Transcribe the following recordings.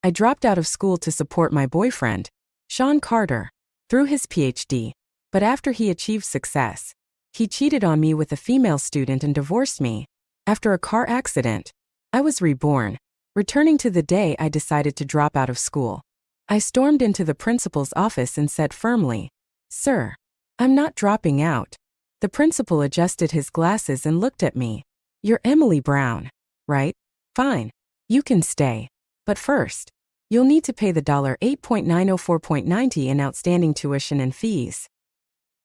I dropped out of school to support my boyfriend, Sean Carter, through his PhD, but after he achieved success, he cheated on me with a female student and divorced me. After a car accident, I was reborn. Returning to the day I decided to drop out of school, I stormed into the principal's office and said firmly, "Sir, I'm not dropping out." The principal adjusted his glasses and looked at me. "You're Emily Brown, right? Fine. You can stay. But first, you'll need to pay the $8.904.90 in outstanding tuition and fees."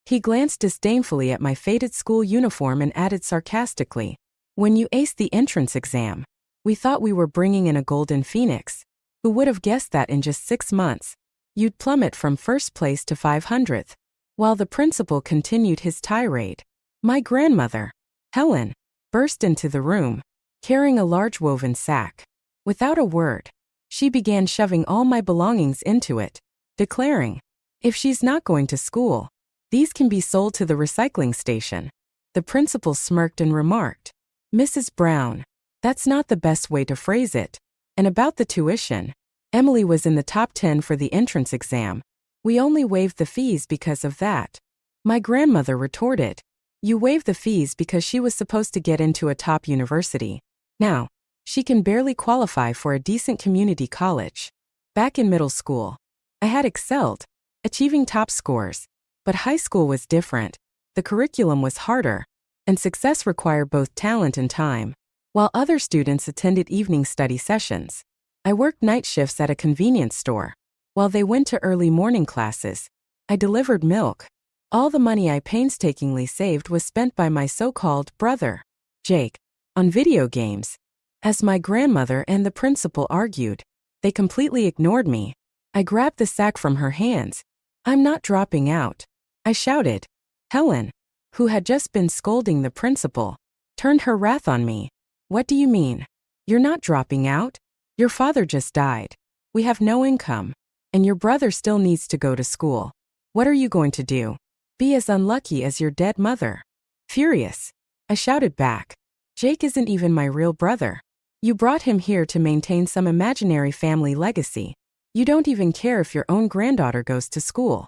He glanced disdainfully at my faded school uniform and added sarcastically, "When you aced the entrance exam, we thought we were bringing in a golden phoenix. Who would have guessed that in just 6 months, you'd plummet from first place to 500th? While the principal continued his tirade, my grandmother, Helen, burst into the room, carrying a large woven sack. Without a word, she began shoving all my belongings into it, declaring, "If she's not going to school, these can be sold to the recycling station." The principal smirked and remarked, "Mrs. Brown, that's not the best way to phrase it. And about the tuition, Emily was in the top 10 for the entrance exam. We only waived the fees because of that." My grandmother retorted, "You waived the fees because she was supposed to get into a top university. Now, she can barely qualify for a decent community college." Back in middle school, I had excelled, achieving top scores, but high school was different. The curriculum was harder, and success required both talent and time. While other students attended evening study sessions, I worked night shifts at a convenience store. While they went to early morning classes, I delivered milk. All the money I painstakingly saved was spent by my so-called brother, Jake, on video games. As my grandmother and the principal argued, they completely ignored me. I grabbed the sack from her hands. "I'm not dropping out," I shouted. Helen, who had just been scolding the principal, turned her wrath on me. "What do you mean? You're not dropping out? Your father just died. We have no income. And your brother still needs to go to school. What are you going to do? Be as unlucky as your dead mother?" Furious, I shouted back, "Jake isn't even my real brother. You brought him here to maintain some imaginary family legacy. You don't even care if your own granddaughter goes to school."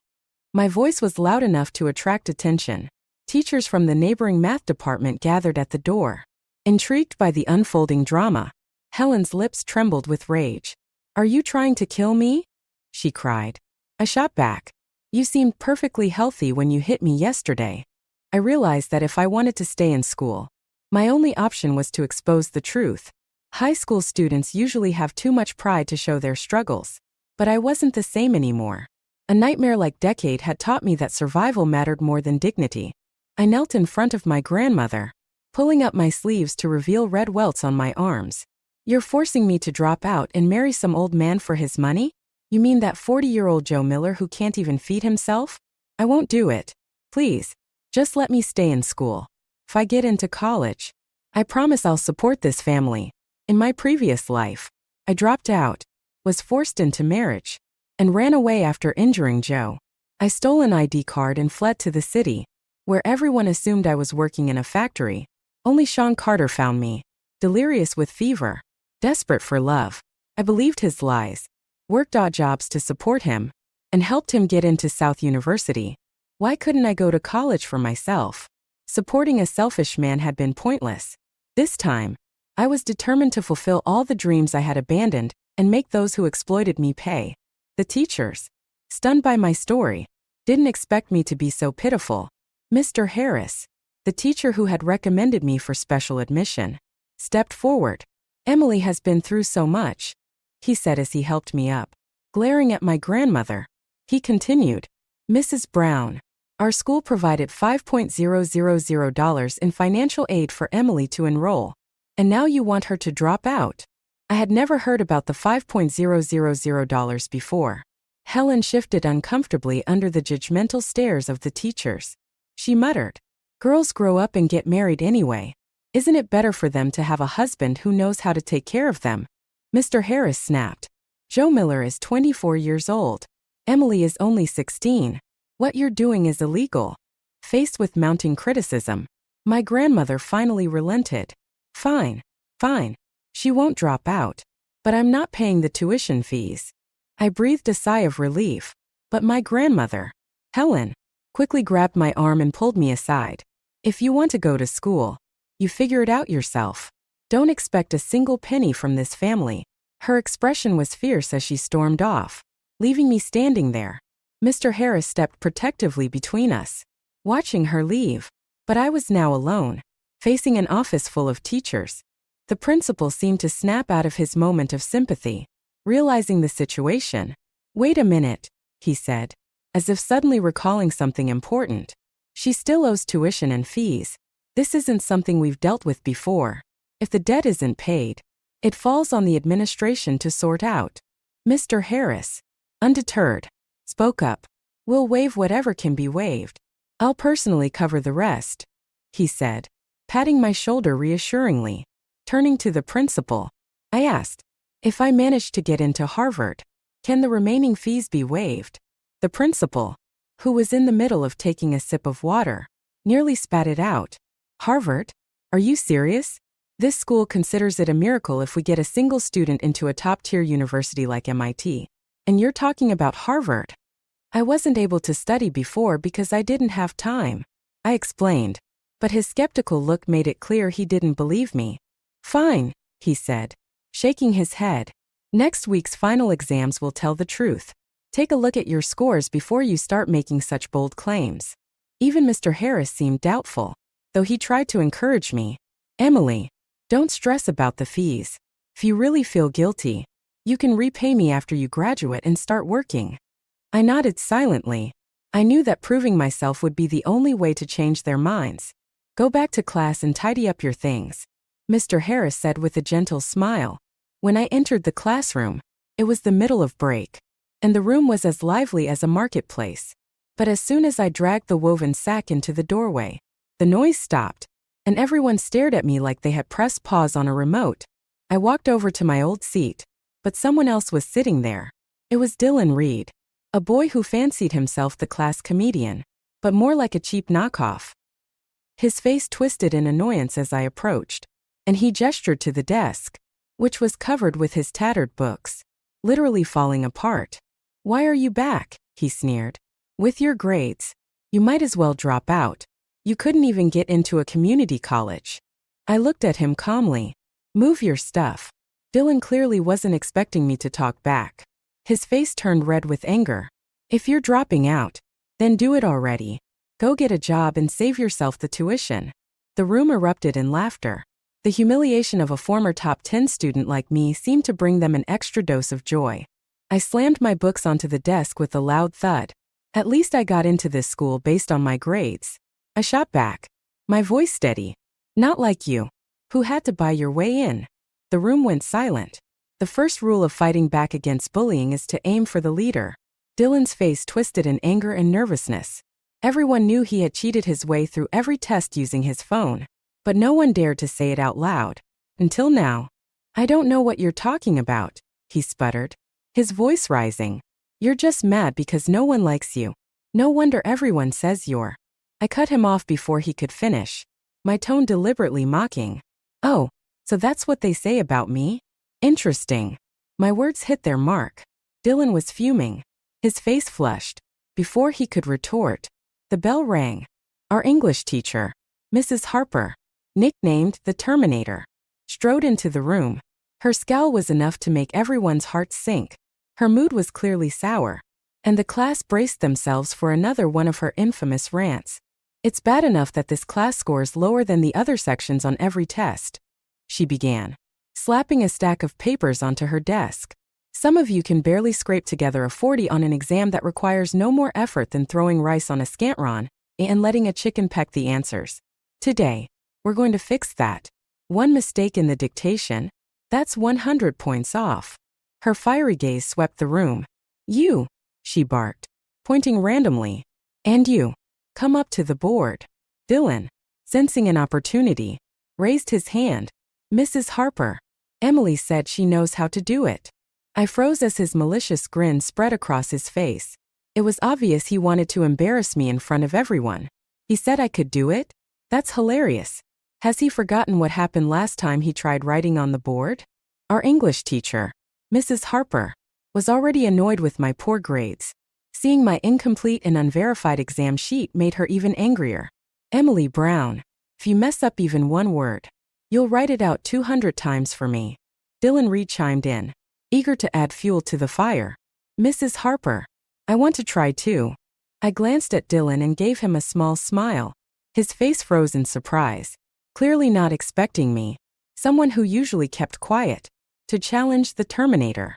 My voice was loud enough to attract attention. Teachers from the neighboring math department gathered at the door. Intrigued by the unfolding drama, Helen's lips trembled with rage. "Are you trying to kill me?" she cried. I shot back, "You seemed perfectly healthy when you hit me yesterday." I realized that if I wanted to stay in school, my only option was to expose the truth. High school students usually have too much pride to show their struggles. But I wasn't the same anymore. A nightmare-like decade had taught me that survival mattered more than dignity. I knelt in front of my grandmother, pulling up my sleeves to reveal red welts on my arms. "You're forcing me to drop out and marry some old man for his money? You mean that 40-year-old Joe Miller who can't even feed himself? I won't do it. Please, just let me stay in school. If I get into college, I promise I'll support this family." In my previous life, I dropped out, was forced into marriage, and ran away after injuring Joe. I stole an ID card and fled to the city, where everyone assumed I was working in a factory. Only Sean Carter found me, delirious with fever, desperate for love. I believed his lies, worked odd jobs to support him, and helped him get into South University. Why couldn't I go to college for myself? Supporting a selfish man had been pointless. This time, I was determined to fulfill all the dreams I had abandoned and make those who exploited me pay. The teachers, stunned by my story, didn't expect me to be so pitiful. Mr. Harris, the teacher who had recommended me for special admission, stepped forward. "Emily has been through so much," he said as he helped me up. Glaring at my grandmother, he continued, "Mrs. Brown, our school provided $5,000 in financial aid for Emily to enroll, and now you want her to drop out." I had never heard about the $5,000 before. Helen shifted uncomfortably under the judgmental stares of the teachers. She muttered, "Girls grow up and get married anyway. Isn't it better for them to have a husband who knows how to take care of them?" Mr. Harris snapped, "Joe Miller is 24 years old. Emily is only 16. What you're doing is illegal." Faced with mounting criticism, my grandmother finally relented. Fine. She won't drop out. But I'm not paying the tuition fees. I breathed a sigh of relief. But my grandmother, Helen, quickly grabbed my arm and pulled me aside. If you want to go to school, you figure it out yourself. Don't expect a single penny from this family. Her expression was fierce as she stormed off, leaving me standing there. Mr. Harris stepped protectively between us, watching her leave. But I was now alone, facing an office full of teachers. The principal seemed to snap out of his moment of sympathy, realizing the situation. Wait a minute, he said, as if suddenly recalling something important. She still owes tuition and fees. This isn't something we've dealt with before. If the debt isn't paid, it falls on the administration to sort out. Mr. Harris, undeterred, spoke up. We'll waive whatever can be waived. I'll personally cover the rest, he said, patting my shoulder reassuringly. Turning to the principal, I asked, if I manage to get into Harvard, can the remaining fees be waived? The principal, who was in the middle of taking a sip of water, nearly spat it out. Harvard? Are you serious? This school considers it a miracle if we get a single student into a top-tier university like MIT. And you're talking about Harvard? I wasn't able to study before because I didn't have time, I explained. But his skeptical look made it clear he didn't believe me. Fine, he said, shaking his head. Next week's final exams will tell the truth. Take a look at your scores before you start making such bold claims. Even Mr. Harris seemed doubtful, though he tried to encourage me. Emily, don't stress about the fees. If you really feel guilty, you can repay me after you graduate and start working. I nodded silently. I knew that proving myself would be the only way to change their minds. Go back to class and tidy up your things, Mr. Harris said with a gentle smile. When I entered the classroom, it was the middle of break, and the room was as lively as a marketplace. But as soon as I dragged the woven sack into the doorway, the noise stopped, and everyone stared at me like they had pressed pause on a remote. I walked over to my old seat, but someone else was sitting there. It was Dylan Reed, a boy who fancied himself the class comedian, but more like a cheap knockoff. His face twisted in annoyance as I approached, and he gestured to the desk, which was covered with his tattered books, literally falling apart. Why are you back? He sneered. With your grades, you might as well drop out. You couldn't even get into a community college. I looked at him calmly. Move your stuff. Dylan clearly wasn't expecting me to talk back. His face turned red with anger. If you're dropping out, then do it already. Go get a job and save yourself the tuition. The room erupted in laughter. The humiliation of a former top 10 student like me seemed to bring them an extra dose of joy. I slammed my books onto the desk with a loud thud. At least I got into this school based on my grades. I shot back, my voice steady. Not like you, who had to buy your way in. The room went silent. The first rule of fighting back against bullying is to aim for the leader. Dylan's face twisted in anger and nervousness. Everyone knew he had cheated his way through every test using his phone, but no one dared to say it out loud. Until now. I don't know what you're talking about, he sputtered, his voice rising. You're just mad because no one likes you. No wonder everyone says you're. I cut him off before he could finish, my tone deliberately mocking. Oh, so that's what they say about me? Interesting. My words hit their mark. Dylan was fuming. His face flushed. Before he could retort, the bell rang. Our English teacher, Mrs. Harper, nicknamed the Terminator, strode into the room. Her scowl was enough to make everyone's hearts sink. Her mood was clearly sour, and the class braced themselves for another one of her infamous rants. It's bad enough that this class scores lower than the other sections on every test, she began, slapping a stack of papers onto her desk. Some of you can barely scrape together a 40 on an exam that requires no more effort than throwing rice on a scantron and letting a chicken peck the answers. Today, we're going to fix that. One mistake in the dictation, that's 100 points off. Her fiery gaze swept the room. You, she barked, pointing randomly. And you, come up to the board. Dylan, sensing an opportunity, raised his hand. Mrs. Harper, Emily said she knows how to do it. I froze as his malicious grin spread across his face. It was obvious he wanted to embarrass me in front of everyone. He said I could do it? That's hilarious. Has he forgotten what happened last time he tried writing on the board? Our English teacher, Mrs. Harper, was already annoyed with my poor grades. Seeing my incomplete and unverified exam sheet made her even angrier. Emily Brown, if you mess up even one word, you'll write it out 200 times for me. Dylan Reed chimed in, eager to add fuel to the fire. Mrs. Harper, I want to try too. I glanced at Dylan and gave him a small smile. His face froze in surprise, clearly not expecting me, someone who usually kept quiet, to challenge the Terminator.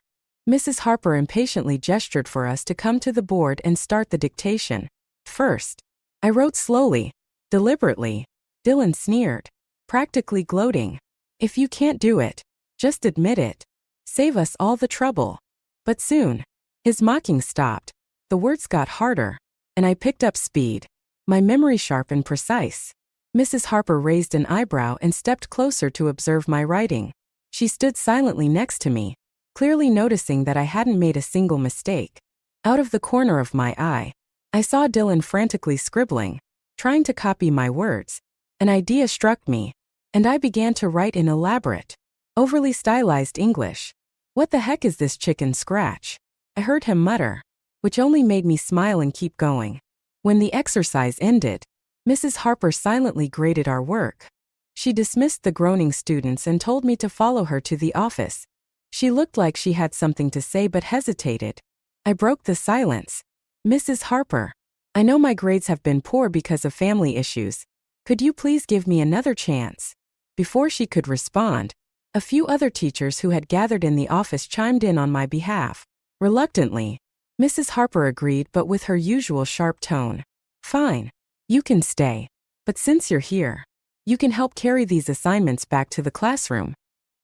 Mrs. Harper impatiently gestured for us to come to the board and start the dictation. First, I wrote slowly, deliberately. Dylan sneered, practically gloating. If you can't do it, just admit it. Save us all the trouble. But soon, his mocking stopped. The words got harder, and I picked up speed, my memory sharp and precise. Mrs. Harper raised an eyebrow and stepped closer to observe my writing. She stood silently next to me, clearly noticing that I hadn't made a single mistake. Out of the corner of my eye, I saw Dylan frantically scribbling, trying to copy my words. An idea struck me, and I began to write in elaborate, overly stylized English. What the heck is this chicken scratch? I heard him mutter, which only made me smile and keep going. When the exercise ended, Mrs. Harper silently graded our work. She dismissed the groaning students and told me to follow her to the office. She looked like she had something to say but hesitated. I broke the silence. Mrs. Harper, I know my grades have been poor because of family issues. Could you please give me another chance? Before she could respond, a few other teachers who had gathered in the office chimed in on my behalf. Reluctantly, Mrs. Harper agreed, but with her usual sharp tone. Fine. You can stay. But since you're here, you can help carry these assignments back to the classroom.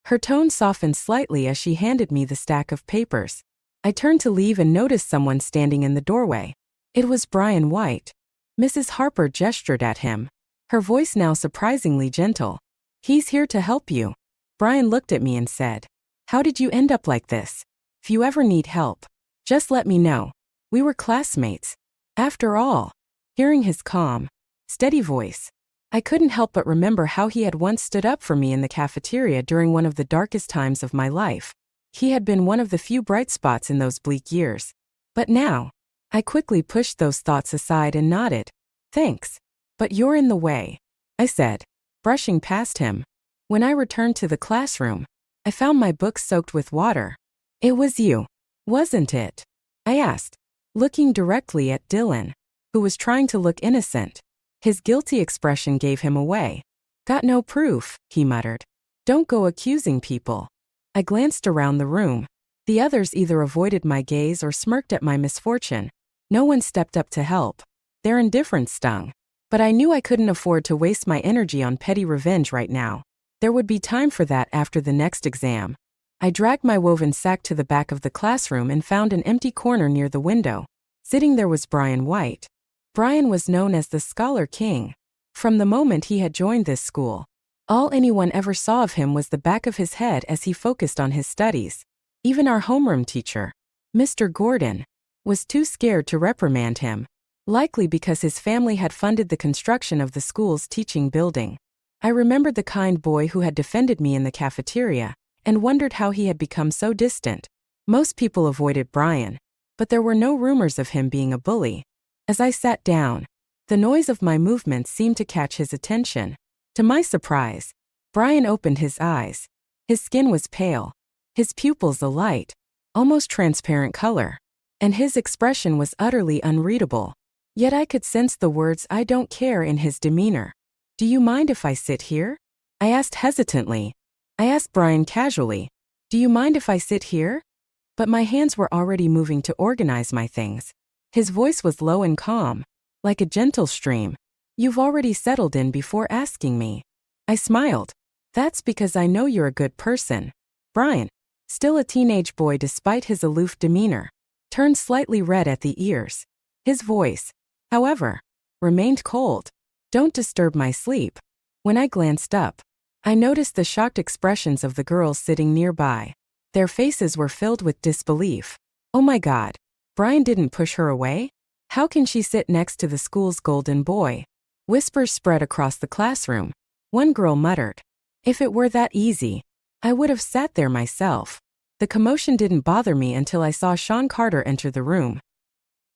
Her tone softened slightly as she handed me the stack of papers. I turned to leave and noticed someone standing in the doorway. It was Brian White. Mrs. Harper gestured at him, her voice now surprisingly gentle. He's here to help you. Brian looked at me and said, How did you end up like this? If you ever need help, just let me know. We were classmates. After all. Hearing his calm, steady voice, I couldn't help but remember how he had once stood up for me in the cafeteria during one of the darkest times of my life. He had been one of the few bright spots in those bleak years. But now, I quickly pushed those thoughts aside and nodded. Thanks. But you're in the way, I said, brushing past him. When I returned to the classroom, I found my books soaked with water. It was you, wasn't it? I asked, looking directly at Dylan, who was trying to look innocent. His guilty expression gave him away. Got no proof, he muttered. Don't go accusing people. I glanced around the room. The others either avoided my gaze or smirked at my misfortune. No one stepped up to help. Their indifference stung. But I knew I couldn't afford to waste my energy on petty revenge right now. There would be time for that after the next exam. I dragged my woven sack to the back of the classroom and found an empty corner near the window. Sitting there was Brian White. Brian was known as the Scholar King. From the moment he had joined this school, all anyone ever saw of him was the back of his head as he focused on his studies. Even our homeroom teacher, Mr. Gordon, was too scared to reprimand him, likely because his family had funded the construction of the school's teaching building. I remembered the kind boy who had defended me in the cafeteria, and wondered how he had become so distant. Most people avoided Brian, but there were no rumors of him being a bully. As I sat down, the noise of my movements seemed to catch his attention. To my surprise, Brian opened his eyes. His skin was pale, his pupils a light, almost transparent color, and his expression was utterly unreadable. Yet I could sense the words "I don't care" in his demeanor. Do you mind if I sit here? I asked hesitantly. I asked Brian casually. Do you mind if I sit here? But my hands were already moving to organize my things. His voice was low and calm, like a gentle stream. You've already settled in before asking me. I smiled. That's because I know you're a good person. Brian, still a teenage boy despite his aloof demeanor, turned slightly red at the ears. His voice, however, remained cold. Don't disturb my sleep. When I glanced up, I noticed the shocked expressions of the girls sitting nearby. Their faces were filled with disbelief. Oh my God. Brian didn't push her away? How can she sit next to the school's golden boy? Whispers spread across the classroom. One girl muttered, If it were that easy, I would have sat there myself. The commotion didn't bother me until I saw Sean Carter enter the room.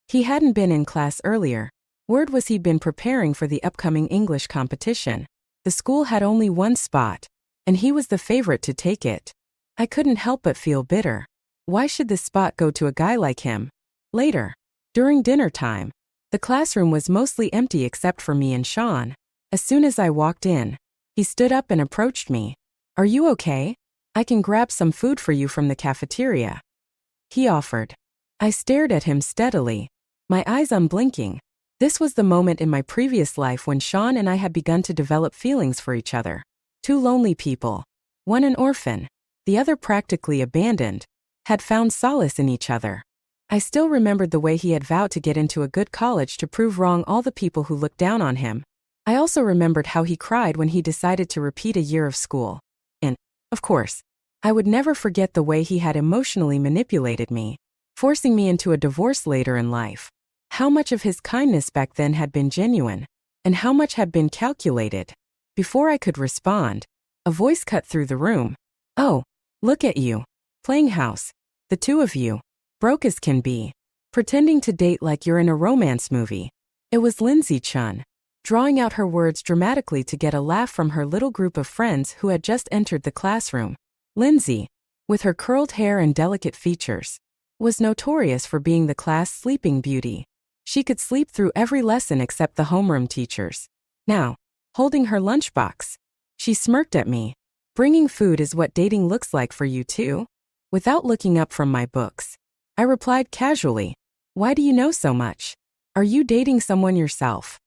He hadn't been in class earlier. Word was he'd been preparing for the upcoming English competition. The school had only one spot, and he was the favorite to take it. I couldn't help but feel bitter. Why should this spot go to a guy like him? Later, during dinner time, the classroom was mostly empty except for me and Sean. As soon as I walked in, he stood up and approached me. "Are you okay? I can grab some food for you from the cafeteria," he offered. I stared at him steadily, my eyes unblinking. This was the moment in my previous life when Sean and I had begun to develop feelings for each other. Two lonely people, one an orphan, the other practically abandoned, had found solace in each other. I still remembered the way he had vowed to get into a good college to prove wrong all the people who looked down on him. I also remembered how he cried when he decided to repeat a year of school. And, of course, I would never forget the way he had emotionally manipulated me, forcing me into a divorce later in life. How much of his kindness back then had been genuine, and how much had been calculated? Before I could respond, a voice cut through the room. "Oh, look at you. Playing house. The two of you. Broke as can be. Pretending to date like you're in a romance movie." It was Lindsay Chun, drawing out her words dramatically to get a laugh from her little group of friends who had just entered the classroom. Lindsay, with her curled hair and delicate features, was notorious for being the class sleeping beauty. She could sleep through every lesson except the homeroom teachers. Now, holding her lunchbox, she smirked at me. "Bringing food is what dating looks like for you too?" Without looking up from my books, I replied casually, "Why do you know so much? Are you dating someone yourself?"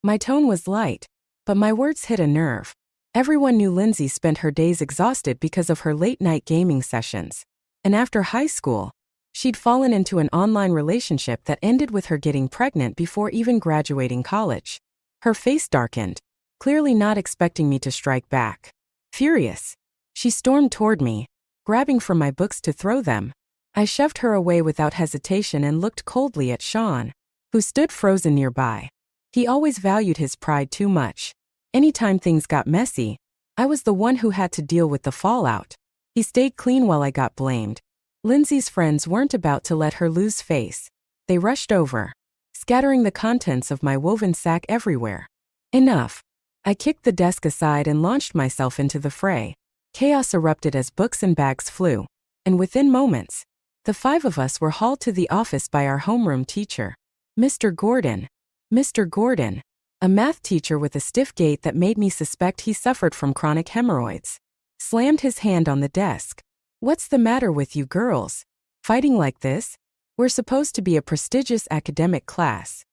My tone was light, but my words hit a nerve. Everyone knew Lindsay spent her days exhausted because of her late-night gaming sessions. And after high school, she'd fallen into an online relationship that ended with her getting pregnant before even graduating college. Her face darkened, clearly not expecting me to strike back. Furious, she stormed toward me, grabbing from my books to throw them. I shoved her away without hesitation and looked coldly at Sean, who stood frozen nearby. He always valued his pride too much. Anytime things got messy, I was the one who had to deal with the fallout. He stayed clean while I got blamed. Lindsay's friends weren't about to let her lose face. They rushed over, scattering the contents of my woven sack everywhere. Enough. I kicked the desk aside and launched myself into the fray. Chaos erupted as books and bags flew, and within moments, the five of us were hauled to the office by our homeroom teacher, Mr. Gordon. Mr. Gordon, a math teacher with a stiff gait that made me suspect he suffered from chronic hemorrhoids, slammed his hand on the desk. "What's the matter with you girls? Fighting like this? We're supposed to be a prestigious academic class."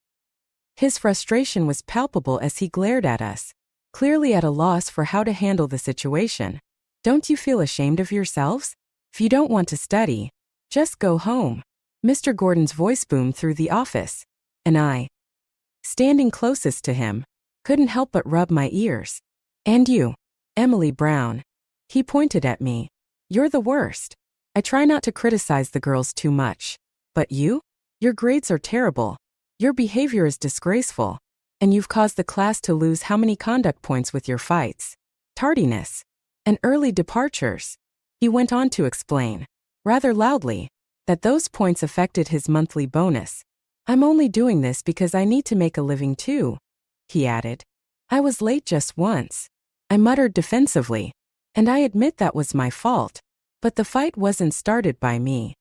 His frustration was palpable as he glared at us, clearly at a loss for how to handle the situation. "Don't you feel ashamed of yourselves? If you don't want to study, just go home." Mr. Gordon's voice boomed through the office, and I, standing closest to him, couldn't help but rub my ears. "And you, Emily Brown." He pointed at me. "You're the worst. I try not to criticize the girls too much. But you? Your grades are terrible. Your behavior is disgraceful. And you've caused the class to lose how many conduct points with your fights, tardiness, and early departures." He went on to explain, rather loudly, that those points affected his monthly bonus. "I'm only doing this because I need to make a living too," he added. "I was late just once," I muttered defensively, "and I admit that was my fault. But the fight wasn't started by me."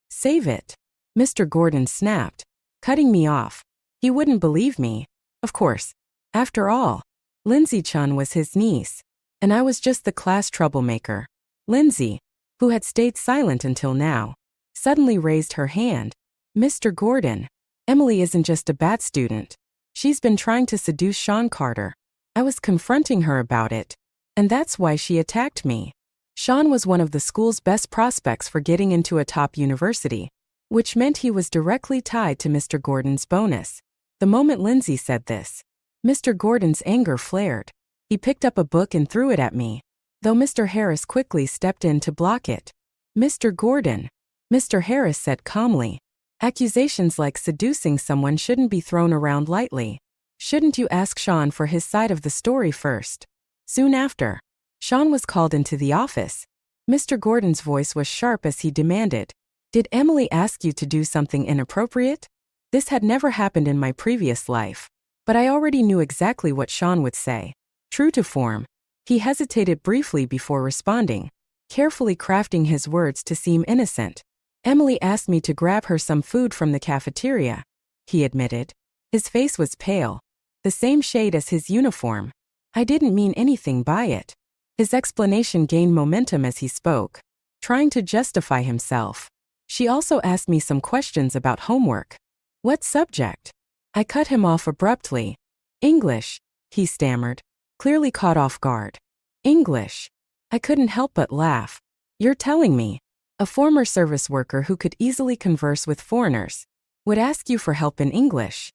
"Save it," Mr. Gordon snapped, cutting me off. He wouldn't believe me. Of course. After all, Lindsay Chun was his niece, and I was just the class troublemaker. Lindsay, who had stayed silent until now, suddenly raised her hand. "Mr. Gordon, Emily isn't just a bad student. She's been trying to seduce Sean Carter. I was confronting her about it, and that's why she attacked me." Sean was one of the school's best prospects for getting into a top university, which meant he was directly tied to Mr. Gordon's bonus. The moment Lindsay said this, Mr. Gordon's anger flared. He picked up a book and threw it at me, though Mr. Harris quickly stepped in to block it. "Mr. Gordon," Mr. Harris said calmly, "accusations like seducing someone shouldn't be thrown around lightly. Shouldn't you ask Sean for his side of the story first?" Soon after, Sean was called into the office. Mr. Gordon's voice was sharp as he demanded, "Did Emily ask you to do something inappropriate?" This had never happened in my previous life, but I already knew exactly what Sean would say. True to form, he hesitated briefly before responding, carefully crafting his words to seem innocent. "Emily asked me to grab her some food from the cafeteria," he admitted. His face was pale, the same shade as his uniform. "I didn't mean anything by it." His explanation gained momentum as he spoke, trying to justify himself. "She also asked me some questions about homework." "What subject?" I cut him off abruptly. "English," he stammered, clearly caught off guard. "English?" I couldn't help but laugh. "You're telling me a former service worker who could easily converse with foreigners would ask you for help in English?"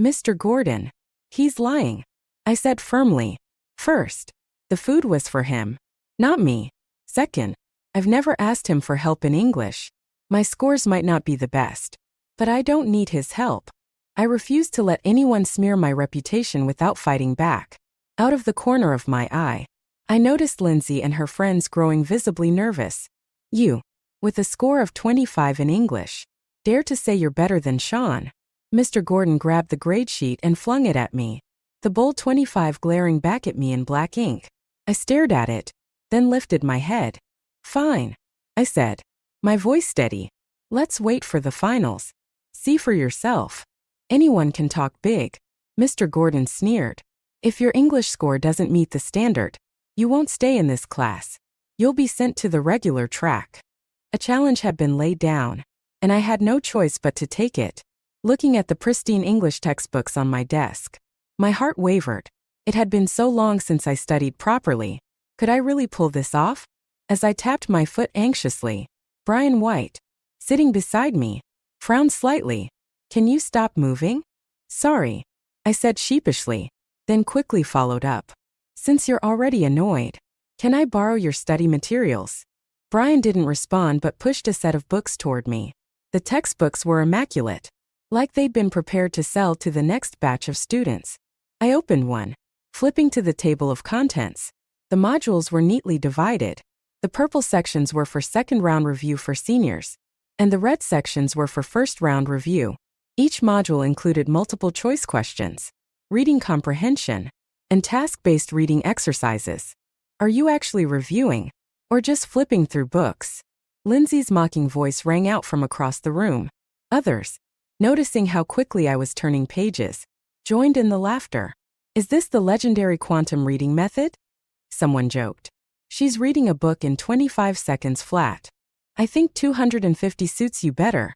"Mr. Gordon, he's lying," I said firmly. "First, the food was for him, not me. Second, I've never asked him for help in English. My scores might not be the best, but I don't need his help." I refused to let anyone smear my reputation without fighting back. Out of the corner of my eye, I noticed Lindsay and her friends growing visibly nervous. "You, with a score of 25 in English, dare to say you're better than Sean?" Mr. Gordon grabbed the grade sheet and flung it at me, the bold 25 glaring back at me in black ink. I stared at it, then lifted my head. "Fine," I said, my voice steady. "Let's wait for the finals. See for yourself. Anyone can talk big." Mr. Gordon sneered. "If your English score doesn't meet the standard, you won't stay in this class. You'll be sent to the regular track." A challenge had been laid down, and I had no choice but to take it. Looking at the pristine English textbooks on my desk, my heart wavered. It had been so long since I studied properly. Could I really pull this off? As I tapped my foot anxiously, Brian White, sitting beside me, frowned slightly. "Can you stop moving?" "Sorry," I said sheepishly, then quickly followed up. "Since you're already annoyed, can I borrow your study materials?" Brian didn't respond but pushed a set of books toward me. The textbooks were immaculate, like they'd been prepared to sell to the next batch of students. I opened one, flipping to the table of contents. The modules were neatly divided. The purple sections were for second-round review for seniors, and the red sections were for first-round review. Each module included multiple-choice questions, reading comprehension, and task-based reading exercises. "Are you actually reviewing, or just flipping through books?" Lindsay's mocking voice rang out from across the room. Others, noticing how quickly I was turning pages, joined in the laughter. "Is this the legendary quantum reading method?" someone joked. "She's reading a book in 25 seconds flat. I think 250 suits you better,"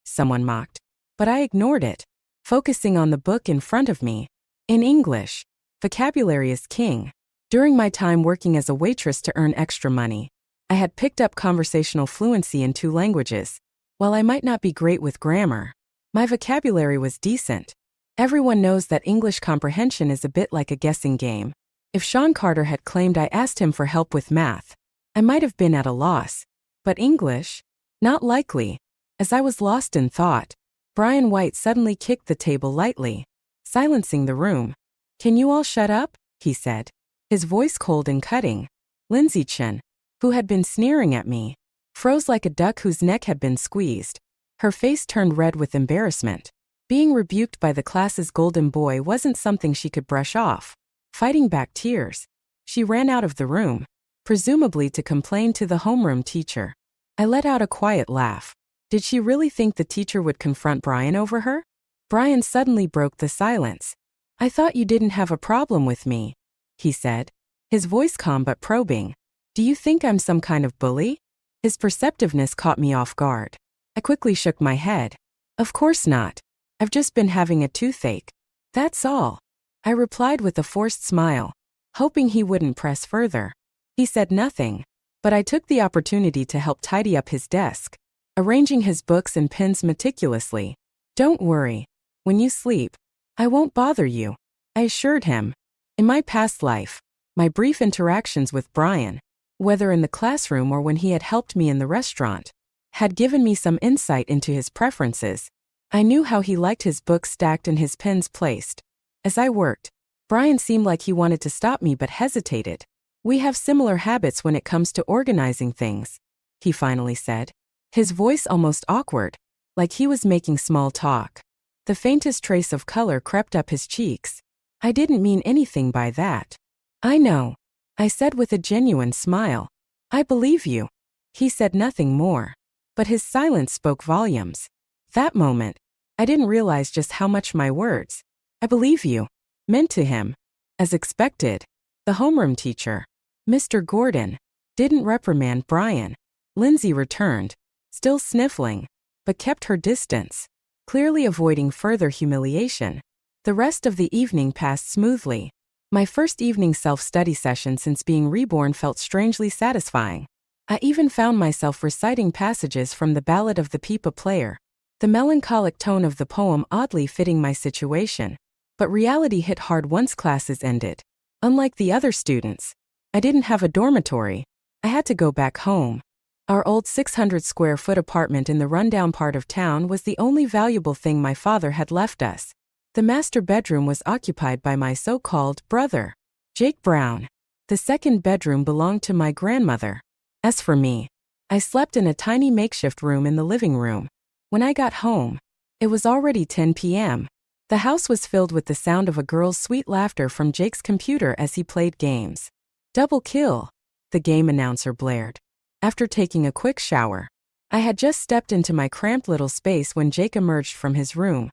someone mocked. But I ignored it, focusing on the book in front of me. In English, vocabulary is king. During my time working as a waitress to earn extra money, I had picked up conversational fluency in 2 languages. While I might not be great with grammar, my vocabulary was decent. Everyone knows that English comprehension is a bit like a guessing game. If Sean Carter had claimed I asked him for help with math, I might have been at a loss. But English? Not likely. As I was lost in thought, Brian White suddenly kicked the table lightly, silencing the room. "Can you all shut up?" he said, his voice cold and cutting. Lindsay Chen, who had been sneering at me, froze like a duck whose neck had been squeezed. Her face turned red with embarrassment. Being rebuked by the class's golden boy wasn't something she could brush off. Fighting back tears, she ran out of the room, presumably to complain to the homeroom teacher. I let out a quiet laugh. Did she really think the teacher would confront Brian over her? Brian suddenly broke the silence. "I thought you didn't have a problem with me," he said, his voice calm but probing. "Do you think I'm some kind of bully?" His perceptiveness caught me off guard. I quickly shook my head. "Of course not. I've just been having a toothache. That's all," I replied with a forced smile, hoping he wouldn't press further. He said nothing, but I took the opportunity to help tidy up his desk, arranging his books and pens meticulously. "Don't worry. When you sleep, I won't bother you," I assured him. In my past life, my brief interactions with Brian, whether in the classroom or when he had helped me in the restaurant, had given me some insight into his preferences. I knew how he liked his books stacked and his pens placed. As I worked, Brian seemed like he wanted to stop me but hesitated. We have similar habits when it comes to organizing things, he finally said. His voice almost awkward, like he was making small talk. The faintest trace of color crept up his cheeks. I didn't mean anything by that. I know, I said with a genuine smile. I believe you. He said nothing more, but his silence spoke volumes. That moment, I didn't realize just how much my words, "I believe you," meant to him. As expected, the homeroom teacher, Mr. Gordon, didn't reprimand Brian. Lindsay returned, still sniffling, but kept her distance, clearly avoiding further humiliation. The rest of the evening passed smoothly. My first evening self-study session since being reborn felt strangely satisfying. I even found myself reciting passages from the Ballad of the Pipa Player, the melancholic tone of the poem oddly fitting my situation. But reality hit hard once classes ended. Unlike the other students, I didn't have a dormitory. I had to go back home. Our old 600-square-foot apartment in the rundown part of town was the only valuable thing my father had left us. The master bedroom was occupied by my so-called brother, Jake Brown. The second bedroom belonged to my grandmother. As for me, I slept in a tiny makeshift room in the living room. When I got home, it was already 10 p.m. The house was filled with the sound of a girl's sweet laughter from Jake's computer as he played games. "Double kill," the game announcer blared. After taking a quick shower, I had just stepped into my cramped little space when Jake emerged from his room.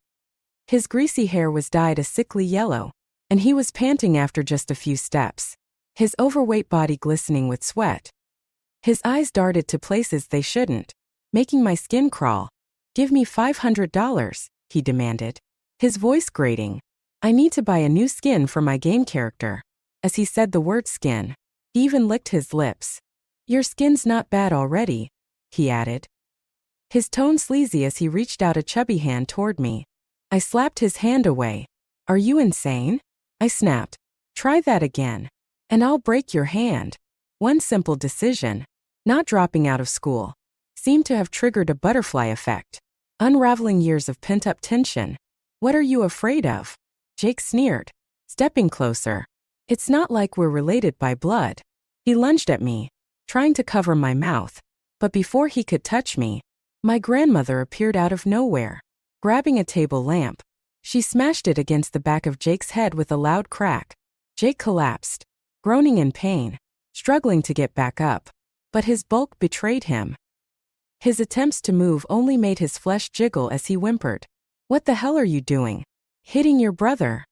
His greasy hair was dyed a sickly yellow, and he was panting after just a few steps, his overweight body glistening with sweat. His eyes darted to places they shouldn't, making my skin crawl. "Give me $500, he demanded, his voice grating. "I need to buy a new skin for my game character." As he said the word skin, he even licked his lips. "Your skin's not bad already," he added, his tone sleazy as he reached out a chubby hand toward me. I slapped his hand away. "Are you insane?" I snapped. "Try that again, and I'll break your hand." One simple decision, not dropping out of school, seemed to have triggered a butterfly effect, unraveling years of pent-up tension. "What are you afraid of?" Jake sneered, stepping closer. "It's not like we're related by blood." He lunged at me, trying to cover my mouth, but before he could touch me, my grandmother appeared out of nowhere, grabbing a table lamp. She smashed it against the back of Jake's head with a loud crack. Jake collapsed, groaning in pain, struggling to get back up, but his bulk betrayed him. His attempts to move only made his flesh jiggle as he whimpered. "What the hell are you doing? Hitting your brother?"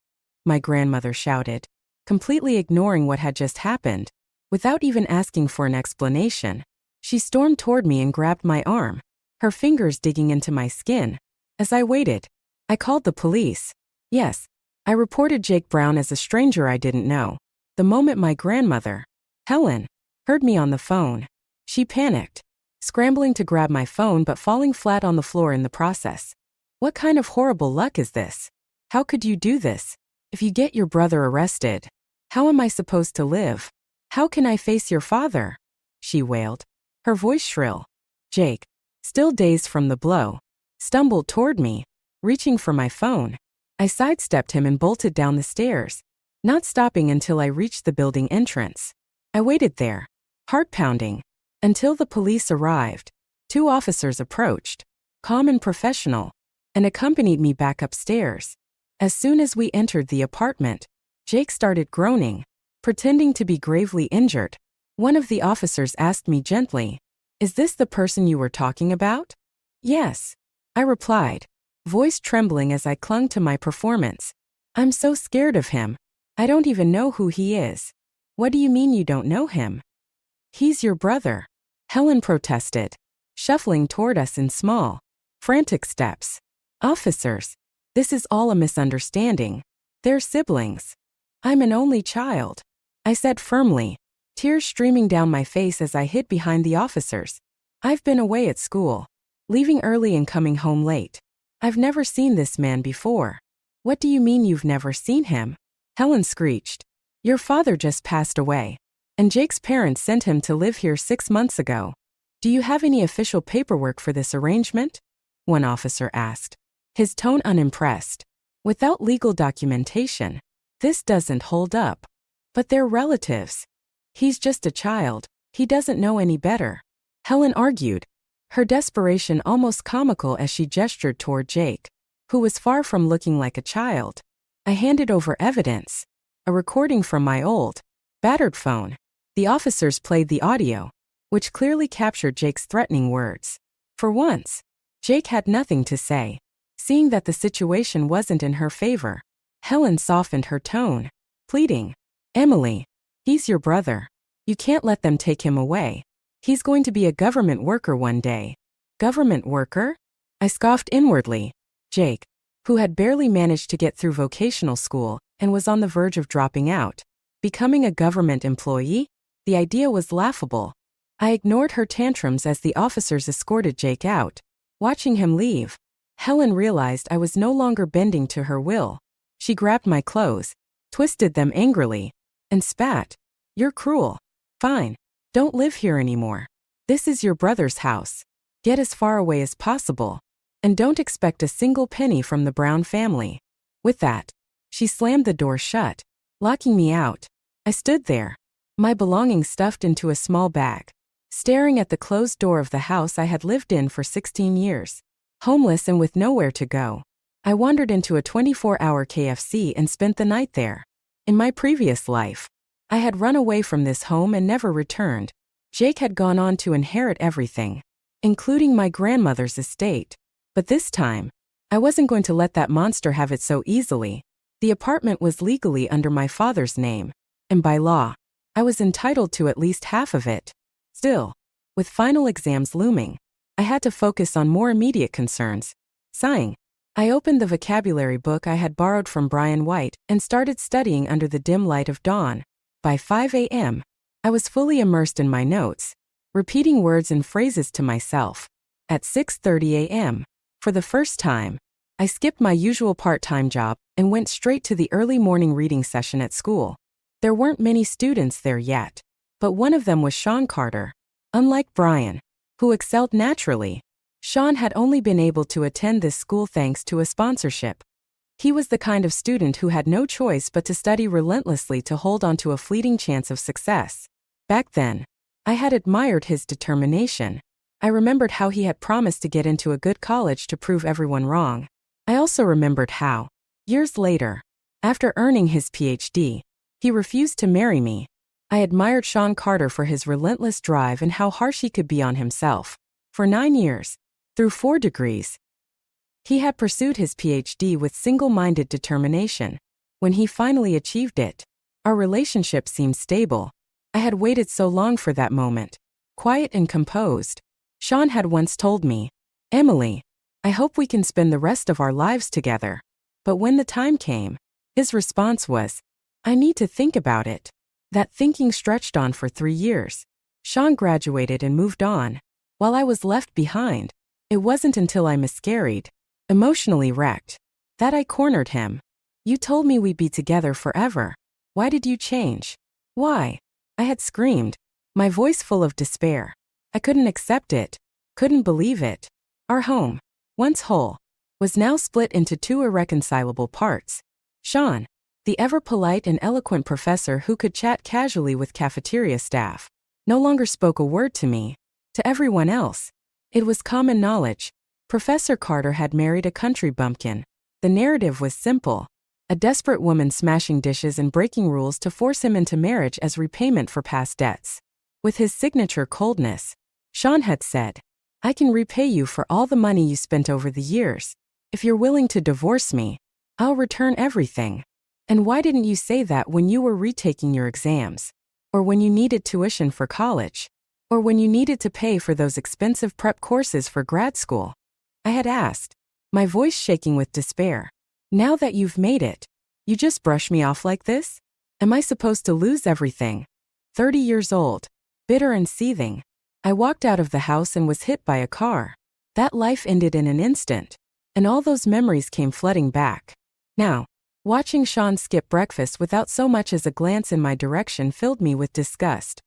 my grandmother shouted, completely ignoring what had just happened. Without even asking for an explanation, she stormed toward me and grabbed my arm, her fingers digging into my skin. As I waited, I called the police. Yes, I reported Jake Brown as a stranger I didn't know. The moment my grandmother, Helen, heard me on the phone, she panicked, scrambling to grab my phone but falling flat on the floor in the process. "What kind of horrible luck is this? How could you do this? If you get your brother arrested, how am I supposed to live? How can I face your father?" she wailed, her voice shrill. Jake, still dazed from the blow, stumbled toward me, reaching for my phone. I sidestepped him and bolted down the stairs, not stopping until I reached the building entrance. I waited there, heart pounding, until the police arrived. 2 officers approached, calm and professional, and accompanied me back upstairs. As soon as we entered the apartment, Jake started groaning, pretending to be gravely injured. One of the officers asked me gently, "Is this the person you were talking about?" "Yes," I replied, voice trembling as I clung to my performance. "I'm so scared of him. I don't even know who he is." "What do you mean you don't know him?" "He's your brother," Helen protested, shuffling toward us in small, frantic steps. "Officers, this is all a misunderstanding. They're siblings. I'm an only child," I said firmly, tears streaming down my face as I hid behind the officers. "I've been away at school, leaving early and coming home late. I've never seen this man before." "What do you mean you've never seen him?" Helen screeched. "Your father just passed away, and Jake's parents sent him to live here 6 months ago. Do you have any official paperwork for this arrangement?" one officer asked, his tone unimpressed. "Without legal documentation, this doesn't hold up." "But they're relatives," He's just a child. He doesn't know any better. Helen argued, her desperation almost comical as she gestured toward Jake, who was far from looking like a child. I handed over evidence. A recording from my old, battered phone. The officers played the audio, which clearly captured Jake's threatening words. For once, Jake had nothing to say. Seeing that the situation wasn't in her favor, Helen softened her tone, pleading, Emily, he's your brother. You can't let them take him away. He's going to be a government worker one day. Government worker? I scoffed inwardly. Jake, who had barely managed to get through vocational school and was on the verge of dropping out, becoming a government employee? The idea was laughable. I ignored her tantrums as the officers escorted Jake out. Watching him leave, Helen realized I was no longer bending to her will. She grabbed my clothes, twisted them angrily, and spat. You're cruel. Fine. Don't live here anymore. This is your brother's house. Get as far away as possible. And don't expect a single penny from the Brown family. With that, she slammed the door shut, locking me out. I stood there, my belongings stuffed into a small bag, staring at the closed door of the house I had lived in for 16 years. Homeless and with nowhere to go, I wandered into a 24-hour KFC and spent the night there. In my previous life, I had run away from this home and never returned. Jake had gone on to inherit everything, including my grandmother's estate. But this time, I wasn't going to let that monster have it so easily. The apartment was legally under my father's name, and by law, I was entitled to at least half of it. Still, with final exams looming, I had to focus on more immediate concerns. Sighing, I opened the vocabulary book I had borrowed from Brian White and started studying under the dim light of dawn. By 5 a.m., I was fully immersed in my notes, repeating words and phrases to myself. At 6:30 a.m., for the first time, I skipped my usual part-time job and went straight to the early morning reading session at school. There weren't many students there yet, but one of them was Sean Carter. Unlike Brian, who excelled naturally, Sean had only been able to attend this school thanks to a sponsorship. He was the kind of student who had no choice but to study relentlessly to hold on to a fleeting chance of success. Back then, I had admired his determination. I remembered how he had promised to get into a good college to prove everyone wrong. I also remembered how, years later, after earning his PhD, he refused to marry me. I admired Sean Carter for his relentless drive and how harsh he could be on himself. For 9 years, through 4 degrees, he had pursued his PhD with single-minded determination. When he finally achieved it, our relationship seemed stable. I had waited so long for that moment. Quiet and composed, Sean had once told me, Emily, I hope we can spend the rest of our lives together. But when the time came, his response was, I need to think about it. That thinking stretched on for 3 years. Sean graduated and moved on, while I was left behind. It wasn't until I miscarried, emotionally wrecked, that I cornered him. You told me we'd be together forever. Why did you change? Why? I had screamed, my voice full of despair. I couldn't accept it, couldn't believe it. Our home, once whole, was now split into 2 irreconcilable parts. Sean, the ever-polite and eloquent professor who could chat casually with cafeteria staff, no longer spoke a word to me. To everyone else, it was common knowledge. Professor Carter had married a country bumpkin. The narrative was simple. A desperate woman smashing dishes and breaking rules to force him into marriage as repayment for past debts. With his signature coldness, Sean had said, I can repay you for all the money you spent over the years. If you're willing to divorce me, I'll return everything. And why didn't you say that when you were retaking your exams? Or when you needed tuition for college? Or when you needed to pay for those expensive prep courses for grad school? I had asked, my voice shaking with despair. Now that you've made it, you just brush me off like this? Am I supposed to lose everything? 30 years old, bitter and seething, I walked out of the house and was hit by a car. That life ended in an instant, and all those memories came flooding back. Now, watching Sean skip breakfast without so much as a glance in my direction filled me with disgust.